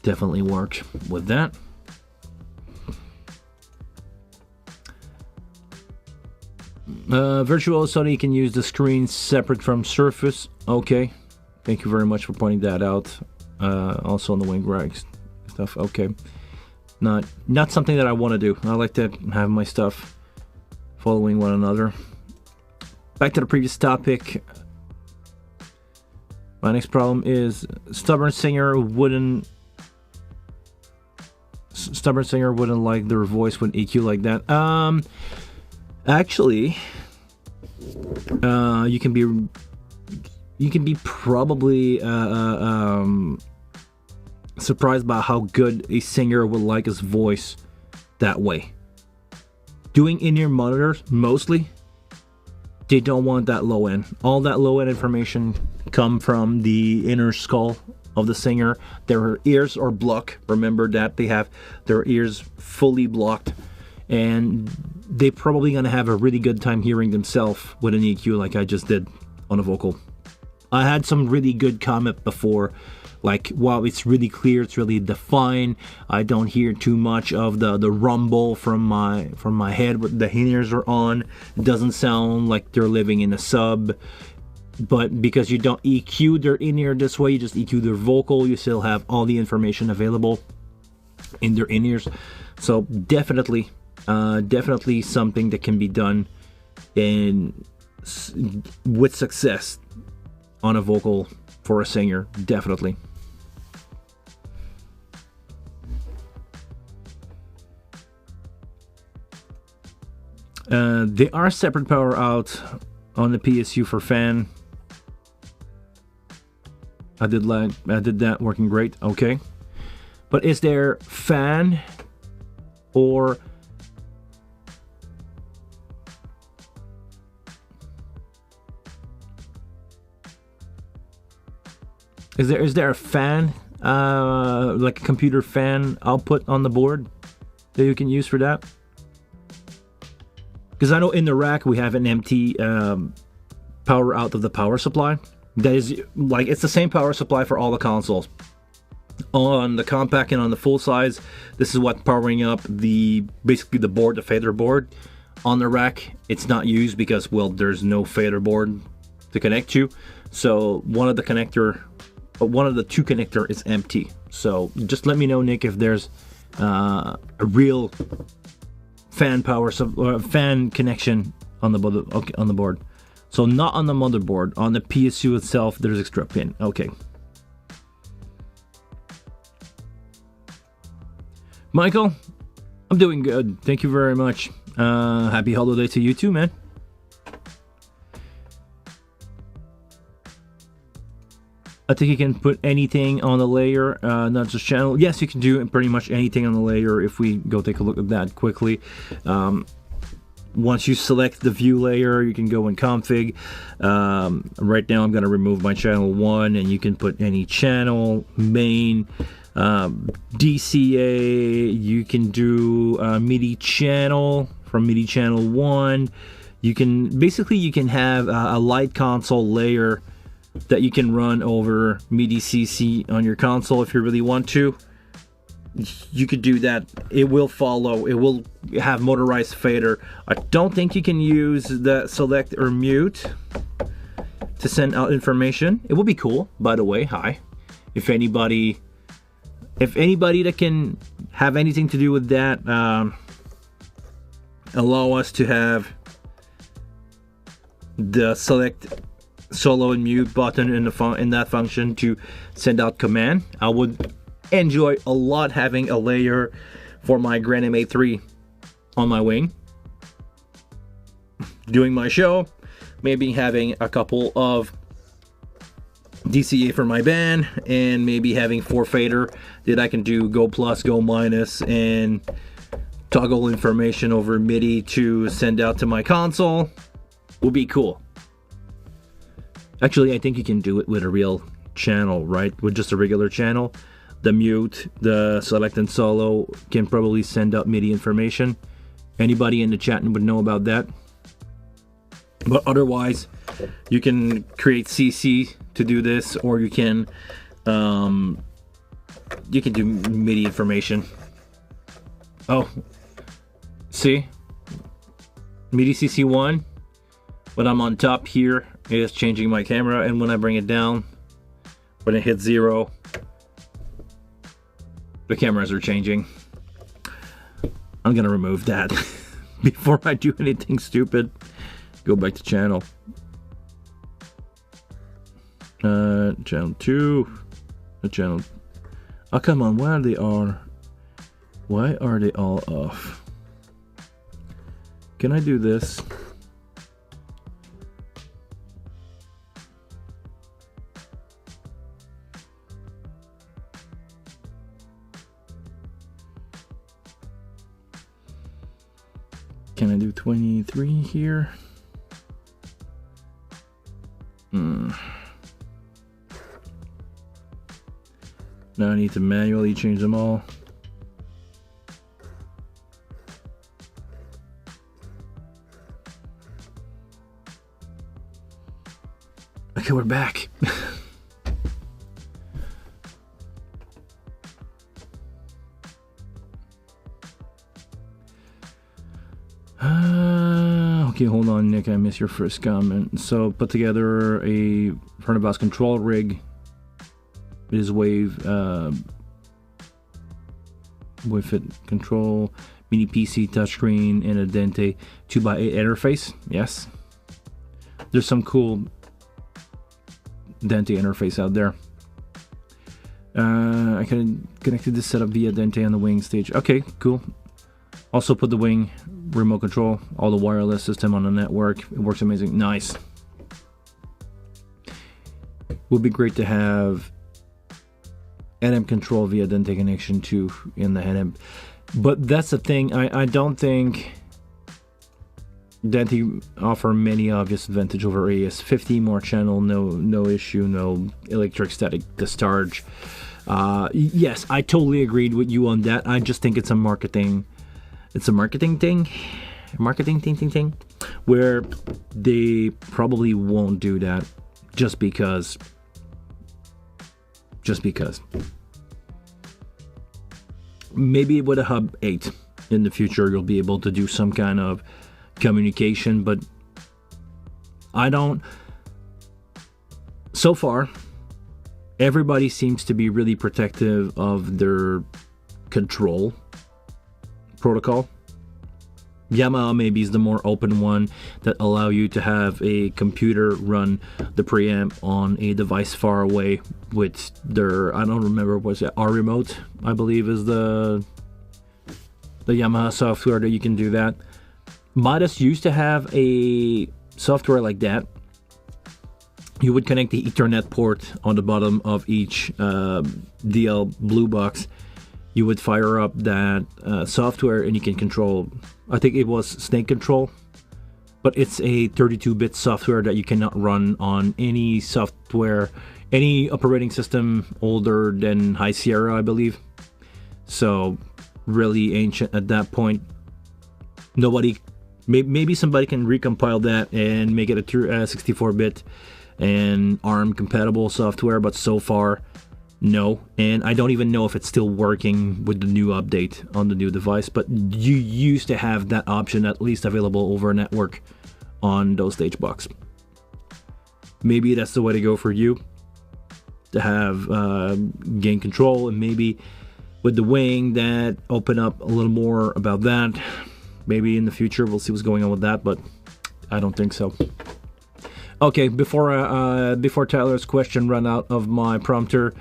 definitely work with that. Virtual, so you can use the screen separate from Surface. Okay, thank you very much for pointing that out. Also on the wing rack stuff. Okay, not something that I want to do. I like to have my stuff following one another. back to the previous topic. My next problem is stubborn singer wouldn't like their voice with EQ like that. Actually, you can be probably surprised by how good a singer would like his voice that way. Doing in-ear monitors, mostly, they don't want that low end. All that low end information come from the inner skull of the singer. Their ears are blocked. Remember that they have their ears fully blocked, and they're probably gonna have a really good time hearing themselves with an EQ like I just did on a vocal. I had some really good comment before, like, wow, it's really clear, it's really defined. I don't hear too much of the rumble from my head when the in-ears are on. It doesn't sound like they're living in a sub. But because you don't EQ their in-ear this way, you just EQ their vocal, you still have all the information available in their in-ears. So definitely something that can be done with success on a vocal for a singer, definitely. There are separate power out on the PSU for fan. I did that, working great. Okay, but is there fan or is there a fan, like a computer fan output on the board that you can use for that? Because I know in the rack we have an empty power out of the power supply. That is, like, it's the same power supply for all the consoles. On the compact and on the full size, this is what powering up basically the board, the fader board. On the rack, it's not used because, well, there's no fader board to connect to. So one of the two connector is empty. So just let me know, Nick, if there's a real fan fan connection on the board. So not on the motherboard. On the PSU itself, there's extra pin. Okay. Michael, I'm doing good. Thank you very much. Happy holiday to you too, man. I think you can put anything on the layer, not just channel. Yes, you can do pretty much anything on the layer if we go take a look at that quickly. Once you select the view layer, you can go in config. Right now I'm going to remove my channel 1, and you can put any channel, main, DCA. You can do MIDI channel from MIDI channel 1. You can have a light console layer that you can run over MIDI CC on your console if you really want to. You could do that. It will have motorized fader. I don't think you can use the select or mute to send out information. It will be cool, by the way. Hi, if anybody that can have anything to do with that, allow us to have the select solo and mute button in that function to send out command. I would enjoy a lot having a layer for my Grand MA3 on my wing, doing my show, maybe having a couple of DCA for my band, and maybe having 4 fader that I can do go plus, go minus, and toggle information over MIDI to send out to my console. Would be cool. Actually, I think you can do it with a real channel, right? With just a regular channel. The mute, the select and solo can probably send out MIDI information. Anybody in the chat would know about that. But otherwise, you can create CC to do this, or you can do MIDI information. Oh, see? MIDI CC1. When I'm on top here, is changing my camera, and when I bring it down, when it hits 0, the cameras are changing. I'm gonna remove that before I do anything stupid. Go back to channel. Channel 2. Channel. Oh, come on. Why are they all off? Can I do this? Can I do 23 here? Now I need to manually change them all. Okay, we're back. Okay, hold on, Nick. I missed your first comment. So, put together a front of house control rig. It is wave with it control, mini PC touchscreen, and a Dente 2x8 interface. Yes, there's some cool Dente interface out there. I connected this setup via Dente on the wing stage. Okay, cool. Also put the wing remote control, all the wireless system on the network. It works amazing. Nice. Would be great to have NM control via Dente connection too in the NM. But that's the thing. I don't think Dente offer many obvious advantage over AES. 50 more channel, no issue, no electric static discharge. Yes, I totally agreed with you on that. I just think it's a marketing thing, where they probably won't do that just because. Maybe with a Hub 8 in the future you'll be able to do some kind of communication, but so far everybody seems to be really protective of their control protocol. Yamaha maybe is the more open one that allow you to have a computer run the preamp on a device far away with their, I don't remember, what's it, R remote I believe is the Yamaha software that you can do that. Modus used to have a software like that. You would connect the Ethernet port on the bottom of each DL Blue box. You would fire up that software and you can control, I think it was Snake Control, but it's a 32-bit software that you cannot run on any software, any operating system older than High Sierra, I believe. So really ancient at that point. Maybe somebody can recompile that and make it a 64-bit and ARM compatible software, but so far no, and I don't even know if it's still working with the new update on the new device, but you used to have that option at least available over a network on those stage box. Maybe that's the way to go for you, to have gain control, and maybe with the wing that open up a little more about that. Maybe in the future we'll see what's going on with that, but I don't think so. Okay, before Tyler's question run out of my prompter,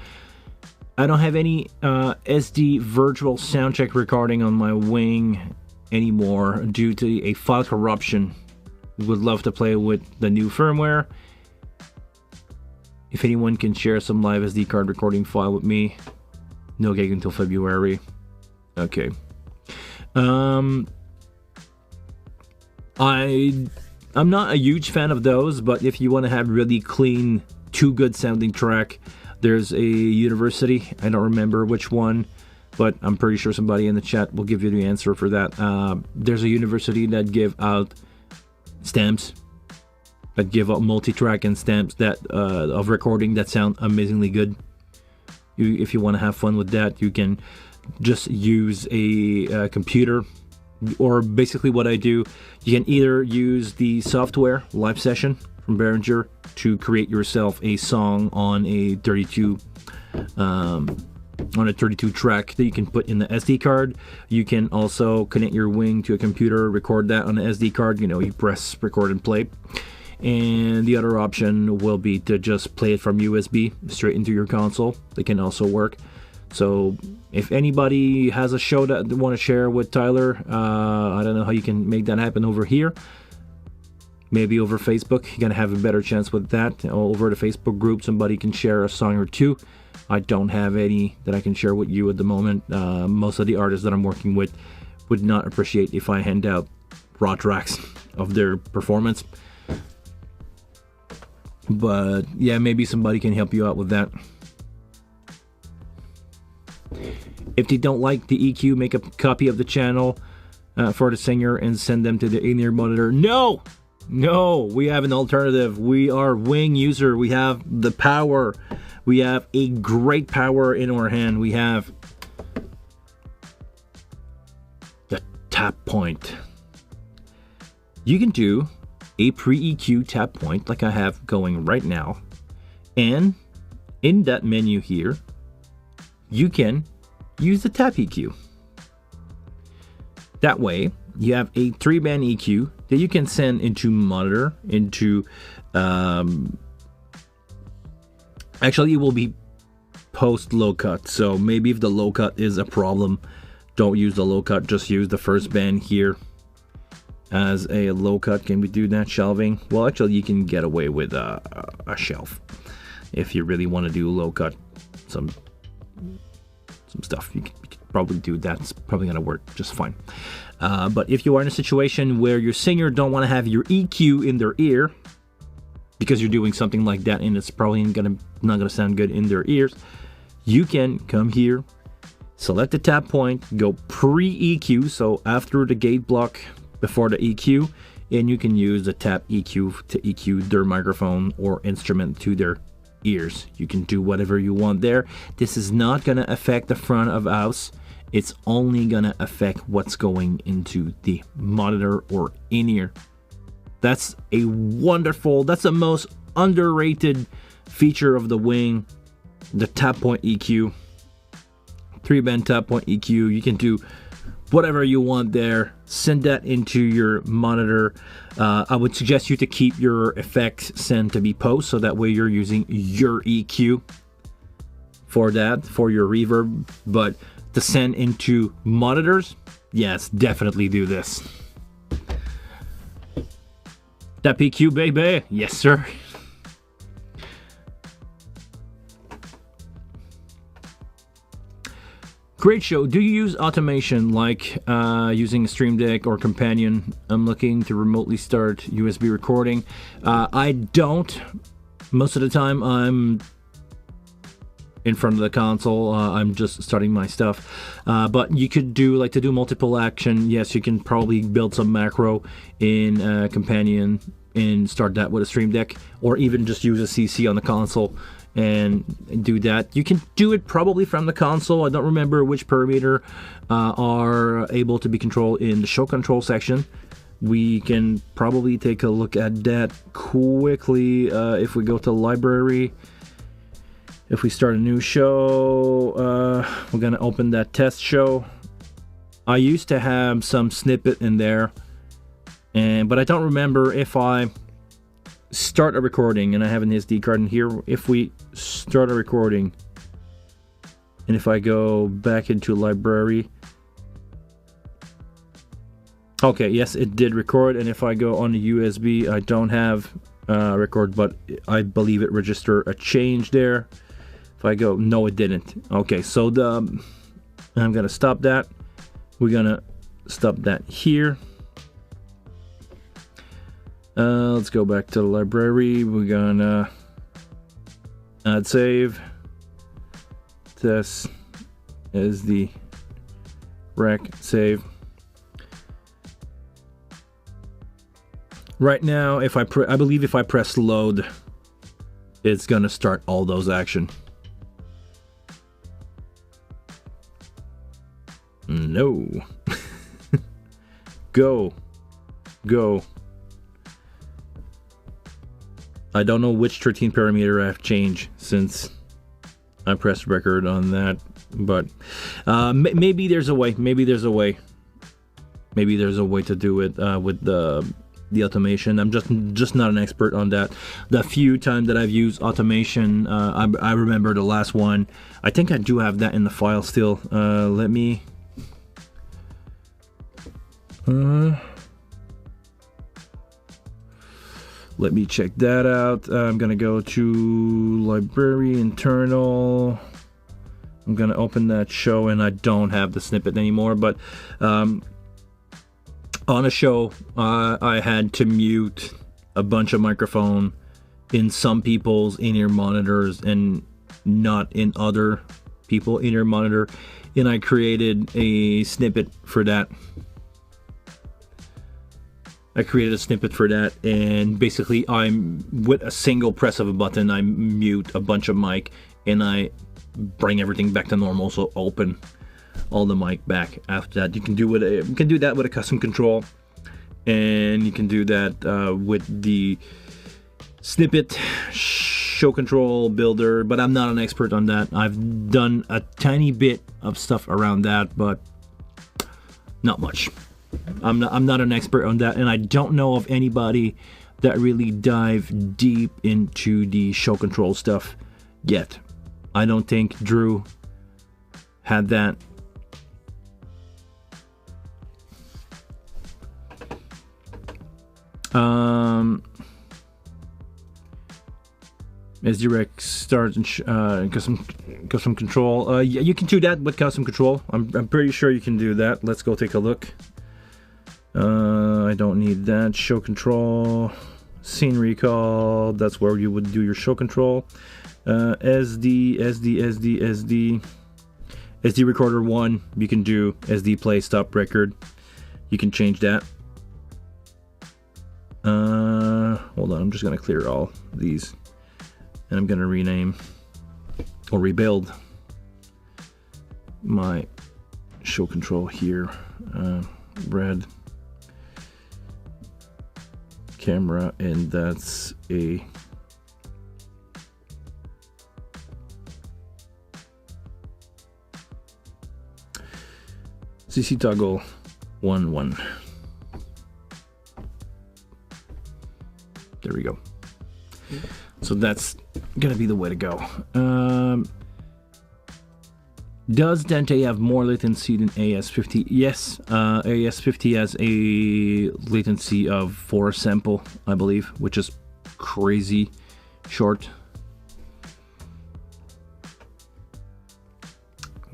I don't have any SD virtual soundcheck recording on my wing anymore due to a file corruption. Would love to play with the new firmware. If anyone can share some live SD card recording file with me. No gig until February. Okay. I'm not a huge fan of those, but if you want to have really clean, two good sounding track, there's a university. I don't remember which one, but I'm pretty sure somebody in the chat will give you the answer for that. There's a university that give out stamps, that give out multi-track and stamps that of recording that sound amazingly good. If you want to have fun with that, you can just use a computer, or basically what I do, you can either use the software Live Session from Behringer to create yourself a song on a 32 on a 32 track that you can put in the SD card. You can also connect your wing to a computer, record that on the SD card. You know, you press record and play. And the other option will be to just play it from USB straight into your console. They can also work. So if anybody has a show that they want to share with Tyler, I don't know how you can make that happen over here. Maybe over Facebook, you're going to have a better chance with that. Over the Facebook group, somebody can share a song or two. I don't have any that I can share with you at the moment. Most of the artists that I'm working with would not appreciate if I hand out raw tracks of their performance. But yeah, maybe somebody can help you out with that. If they don't like the EQ, make a copy of the channel for the singer and send them to the in-ear monitor. No, we have an alternative. We are wing user. We have the power. We have a great power in our hand. We have the tap point. You can do a pre-EQ tap point like I have going right now, and in that menu here you can use the tap EQ. That way you have a 3-band EQ that you can send into monitor, into actually it will be post low cut, so maybe if the low cut is a problem, don't use the low cut, just use the first band here as a low cut. Can we do that shelving? Well, actually you can get away with a shelf if you really want to do low cut some stuff. You could probably do that. It's probably gonna work just fine. But if you are in a situation where your singer don't want to have your EQ in their ear because you're doing something like that and it's probably not gonna sound good in their ears, you can come here, select the tap point, go pre-EQ, so after the gate block, before the EQ, and you can use the tap EQ to EQ their microphone or instrument to their ears. You can do whatever you want there. This is not going to affect the front of house. It's only going to affect what's going into the monitor or in-ear. That's a wonderful, that's the most underrated feature of the wing, the tap point EQ. 3-band tap point EQ. You can do whatever you want there. Send that into your monitor. I would suggest you to keep your effects sent to be post, so that way you're using your EQ for that, for your reverb. But to send into monitors, yes, definitely do this. That PQ, baby. Yes, sir. Great show. Do you use automation like using a Stream Deck or Companion? I'm looking to remotely start USB recording. I don't. Most of the time I'm in front of the console. I'm just starting my stuff. But you could do, like, to do multiple action. Yes, you can probably build some macro in Companion and start that with a Stream Deck, or even just use a CC on the console and do that. You can do it probably from the console. I don't remember which parameter are able to be controlled in the show control section. We can probably take a look at that quickly. If we go to library, if we start a new show, we're gonna open that test show. I used to have some snippet in there, but I don't remember if I start a recording and I have an SD card in here. If we start a recording and if I go back into library, okay, yes, it did record. And if I go on the USB, I don't have record, but I believe it registered a change there. If I go, no, it didn't. Okay, so I'm gonna stop that. We're gonna stop that here. Let's go back to the library. We're gonna add save. This is the rec save. Right now, if I believe if I press load, it's gonna start all those action. No. Go. I don't know which 13 parameter I've changed since I pressed record on that. But maybe there's a way. Maybe there's a way to do it with the automation. I'm just not an expert on that. The few times that I've used automation, I remember the last one. I think I do have that in the file still. Let me check that out. I'm gonna go to library internal. I'm gonna open that show, and I don't have the snippet anymore, but on a show, I had to mute a bunch of microphone in some people's in-ear monitors and not in other people in-ear monitor, and I created a snippet for that. And basically I'm with a single press of a button, I mute a bunch of mic, and I bring everything back to normal, so open all the mic back. After that, you can do that with a custom control, and you can do that with the snippet show control builder, but I'm not an expert on that. I've done a tiny bit of stuff around that, but not much. I'm not an expert on that, and I don't know of anybody that really dive deep into the show control stuff yet. I don't think Drew had that. SDREC start and custom control. Yeah, you can do that with custom control. I'm pretty sure you can do that. Let's go take a look. I don't need that. Show control, scene recall. That's where you would do your show control. SD recorder 1. You can do SD play stop record. You can change that. Hold on, I'm just gonna clear all these, and I'm gonna rename or rebuild my show control here. Red camera, and that's a CC toggle 1. There we go. So that's gonna be the way to go. Does Dante have more latency than AS50? Yes, AS50 has a latency of 4 sample, I believe, which is crazy short.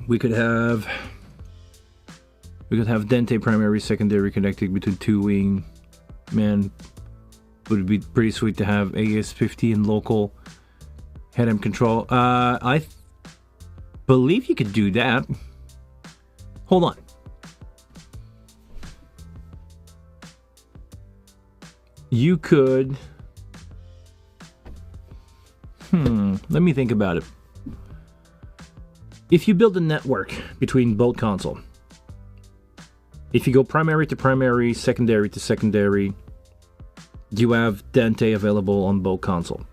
We could have Dante primary, secondary connected between 2 wing. Man, would be pretty sweet to have AS50 in local head-end control. I believe you could do that. Hold on. You could... let me think about it. If you build a network between both console, if you go primary to primary, secondary to secondary, you have Dante available on both console.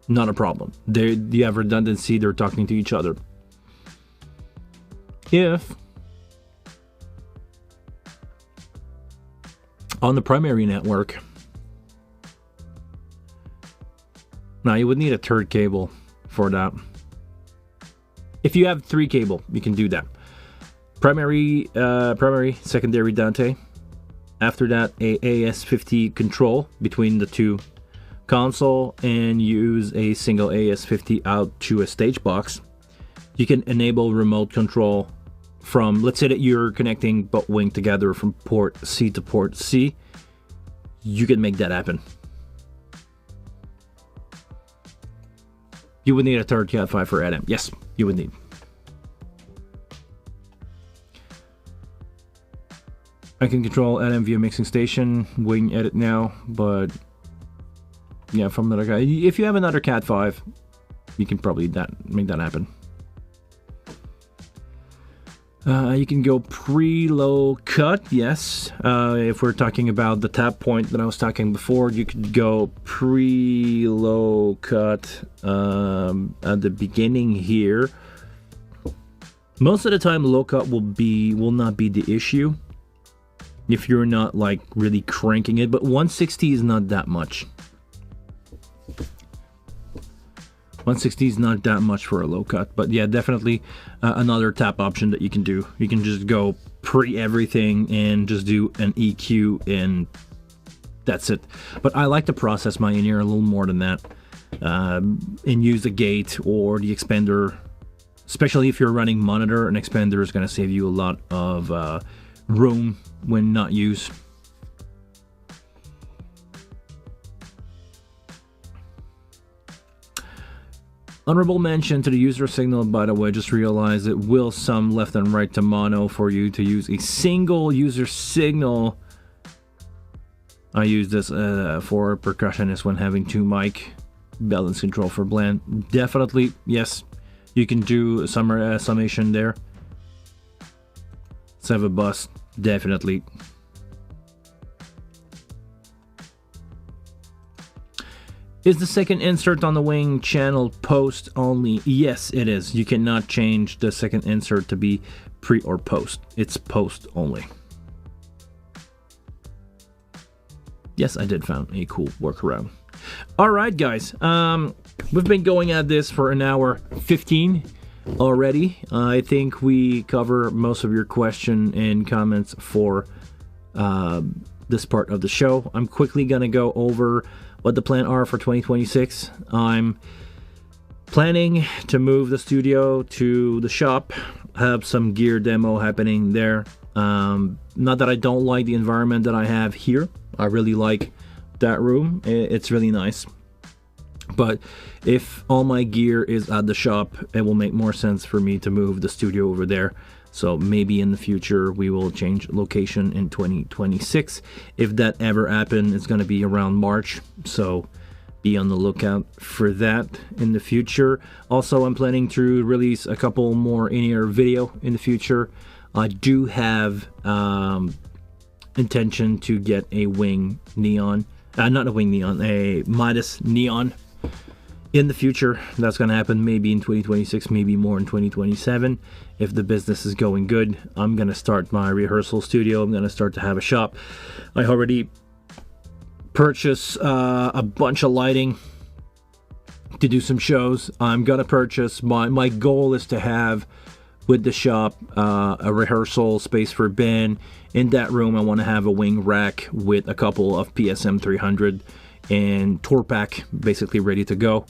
Not a problem. You have redundancy, they're talking to each other. If on the primary network, now you would need a third cable for that. If you have 3 cable, you can do that. Primary, secondary Dante. After that, a AS50 control between the 2 console, and use a single AS50 out to a stage box. You can enable remote control from, let's say that you're connecting both wing together from port C to port C. You can make that happen. You would need a third Cat5 for Adam. Yes, you would need. I can control Adam via mixing station, wing edit now, but yeah, from another guy. If you have another Cat5, you can probably make that happen. You can go pre-low cut, yes. If we're talking about the tap point that I was talking before, you could go pre-low cut at the beginning here. Most of the time, low cut will not be the issue if you're not like really cranking it, but 160 is not that much. 160 is not that much for a low cut, but yeah, definitely another tap option that you can do. You can just go pre everything and just do an EQ and that's it. But I like to process my in-ear a little more than that, and use the gate or the expander. Especially if you're running monitor, an expander is going to save you a lot of room when not used. Honorable mention to the user signal, by the way, just realized it will sum left and right to mono for you to use a single user signal. I use this for a percussionist when having two mic balance control for blend. Definitely, yes, you can do some summation there. Let's have a bus, definitely. Is the second insert on the wing channel post only? Yes, it is. You cannot change the second insert to be pre or post. It's post only. Yes, I did found a cool workaround. All right, guys. We've been going at this for an hour 15 already. I think we cover most of your question and comments for this part of the show. I'm quickly going to go over what the plan are for 2026. I'm planning to move the studio to the shop, have some gear demo happening there. Not that I don't like the environment that I have here. I really like that room. It's really nice. But if all my gear is at the shop, it will make more sense for me to move the studio over there. So maybe in the future we will change location in 2026. If that ever happens, it's going to be around March. So be on the lookout for that in the future. Also, I'm planning to release a couple more in-ear video in the future. I do have intention to get a wing neon. Not a wing neon, a Midas neon in the future. That's going to happen maybe in 2026, maybe more in 2027. If the business is going good, I'm going to start my rehearsal studio. I'm going to start to have a shop. I already purchased a bunch of lighting to do some shows. I'm going to purchase, my goal is to have with the shop a rehearsal space for Ben. In that room, I want to have a wing rack with a couple of PSM 300 and tour pack basically ready to go.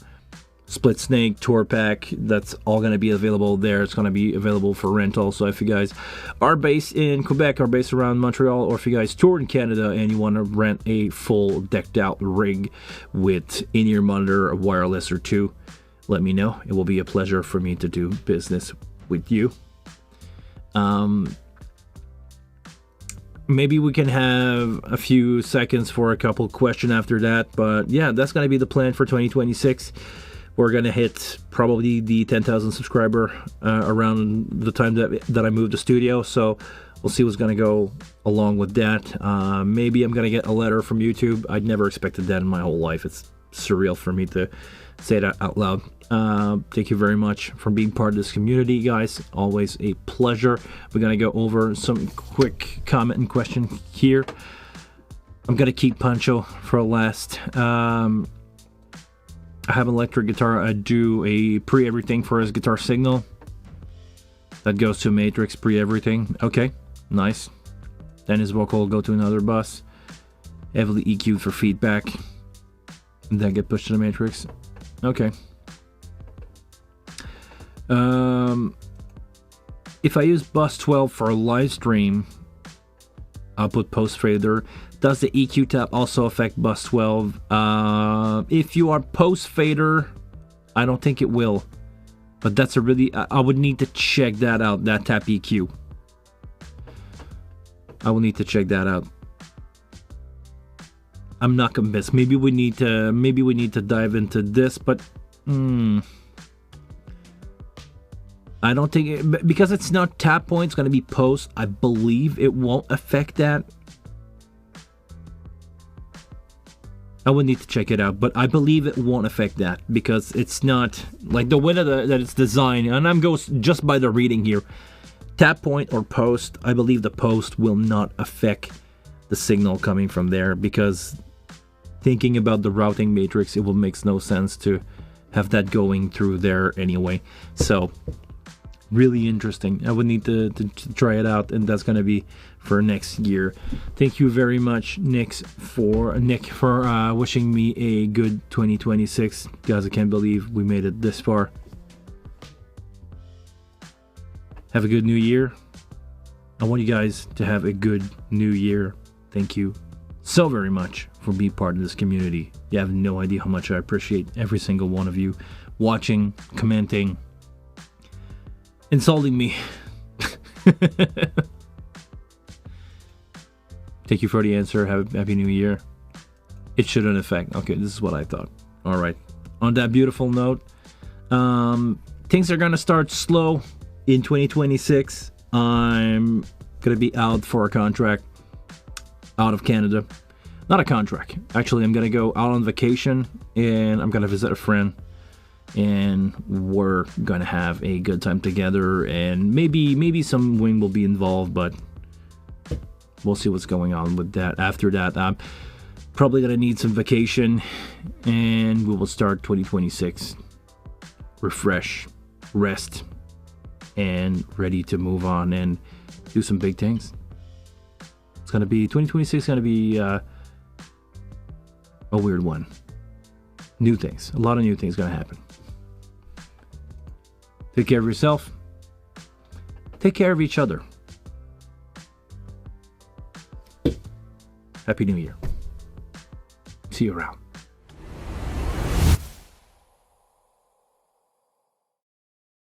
Split snake, tour pack, that's all going to be available there. It's going to be available for rental. So if you guys are based in Quebec or based around Montreal, or if you guys tour in Canada and you want to rent a full decked out rig with in-ear monitor, a wireless or two, let me know. It will be a pleasure for me to do business with you. Maybe we can have a few seconds for a couple questions after that, but yeah, that's going to be the plan for 2026. We're going to hit probably the 10,000 subscriber around the time that I move the studio, so we'll see what's going to go along with that. Maybe I'm going to get a letter from YouTube. I'd never expected that in my whole life. It's surreal for me to say that out loud. Thank you very much for being part of this community, guys. Always a pleasure. We're going to go over some quick comment and question here. I'm going to keep Pancho for last. I have an electric guitar. I do a pre-everything for his guitar signal. That goes to matrix pre-everything. Okay, nice. Then his vocal will go to another bus. Heavily EQ'd for feedback. And then get pushed to the matrix. Okay. If I use bus 12 for a live stream, output post fader, does the EQ tap also affect bus 12? If you are post fader, I don't think it will. But that's a really, I would need to check that out, that tap EQ. I will need to check that out. I'm not convinced. Maybe we need to dive into this, but I don't think because it's not tap point, it's going to be post. I believe it won't affect that. I would need to check it out, but I believe it won't affect that because it's not like the way that it's designed. And I'm goes just by the reading here. Tap point or post, I believe the post will not affect the signal coming from there, because thinking about the routing matrix, it will make no sense to have that going through there anyway. So really interesting. I would need to try it out, and that's going to be for next year. Thank you very much, Nick, for wishing me a good 2026. Guys, I can't believe we made it this far. Have a good new year. I want you guys to have a good new year. Thank you so very much for being part of this community. You have no idea how much I appreciate every single one of you watching, commenting, insulting me. Thank you for the answer. Have a happy new year. It shouldn't affect. Okay, this is what I thought. All right. On that beautiful note, things are gonna start slow in 2026. I'm gonna be out for a contract out of Canada. Not a contract. Actually, I'm gonna go out on vacation and I'm gonna visit a friend, and we're gonna have a good time together, and maybe some wing will be involved, but we'll see what's going on with that. After that, I'm probably gonna need some vacation, and we will start 2026 refresh, rest, and ready to move on and do some big things. It's gonna be 2026 is gonna be a weird one. New things, a lot of new things gonna happen. Take care of yourself. Take care of each other. Happy New Year. See you around.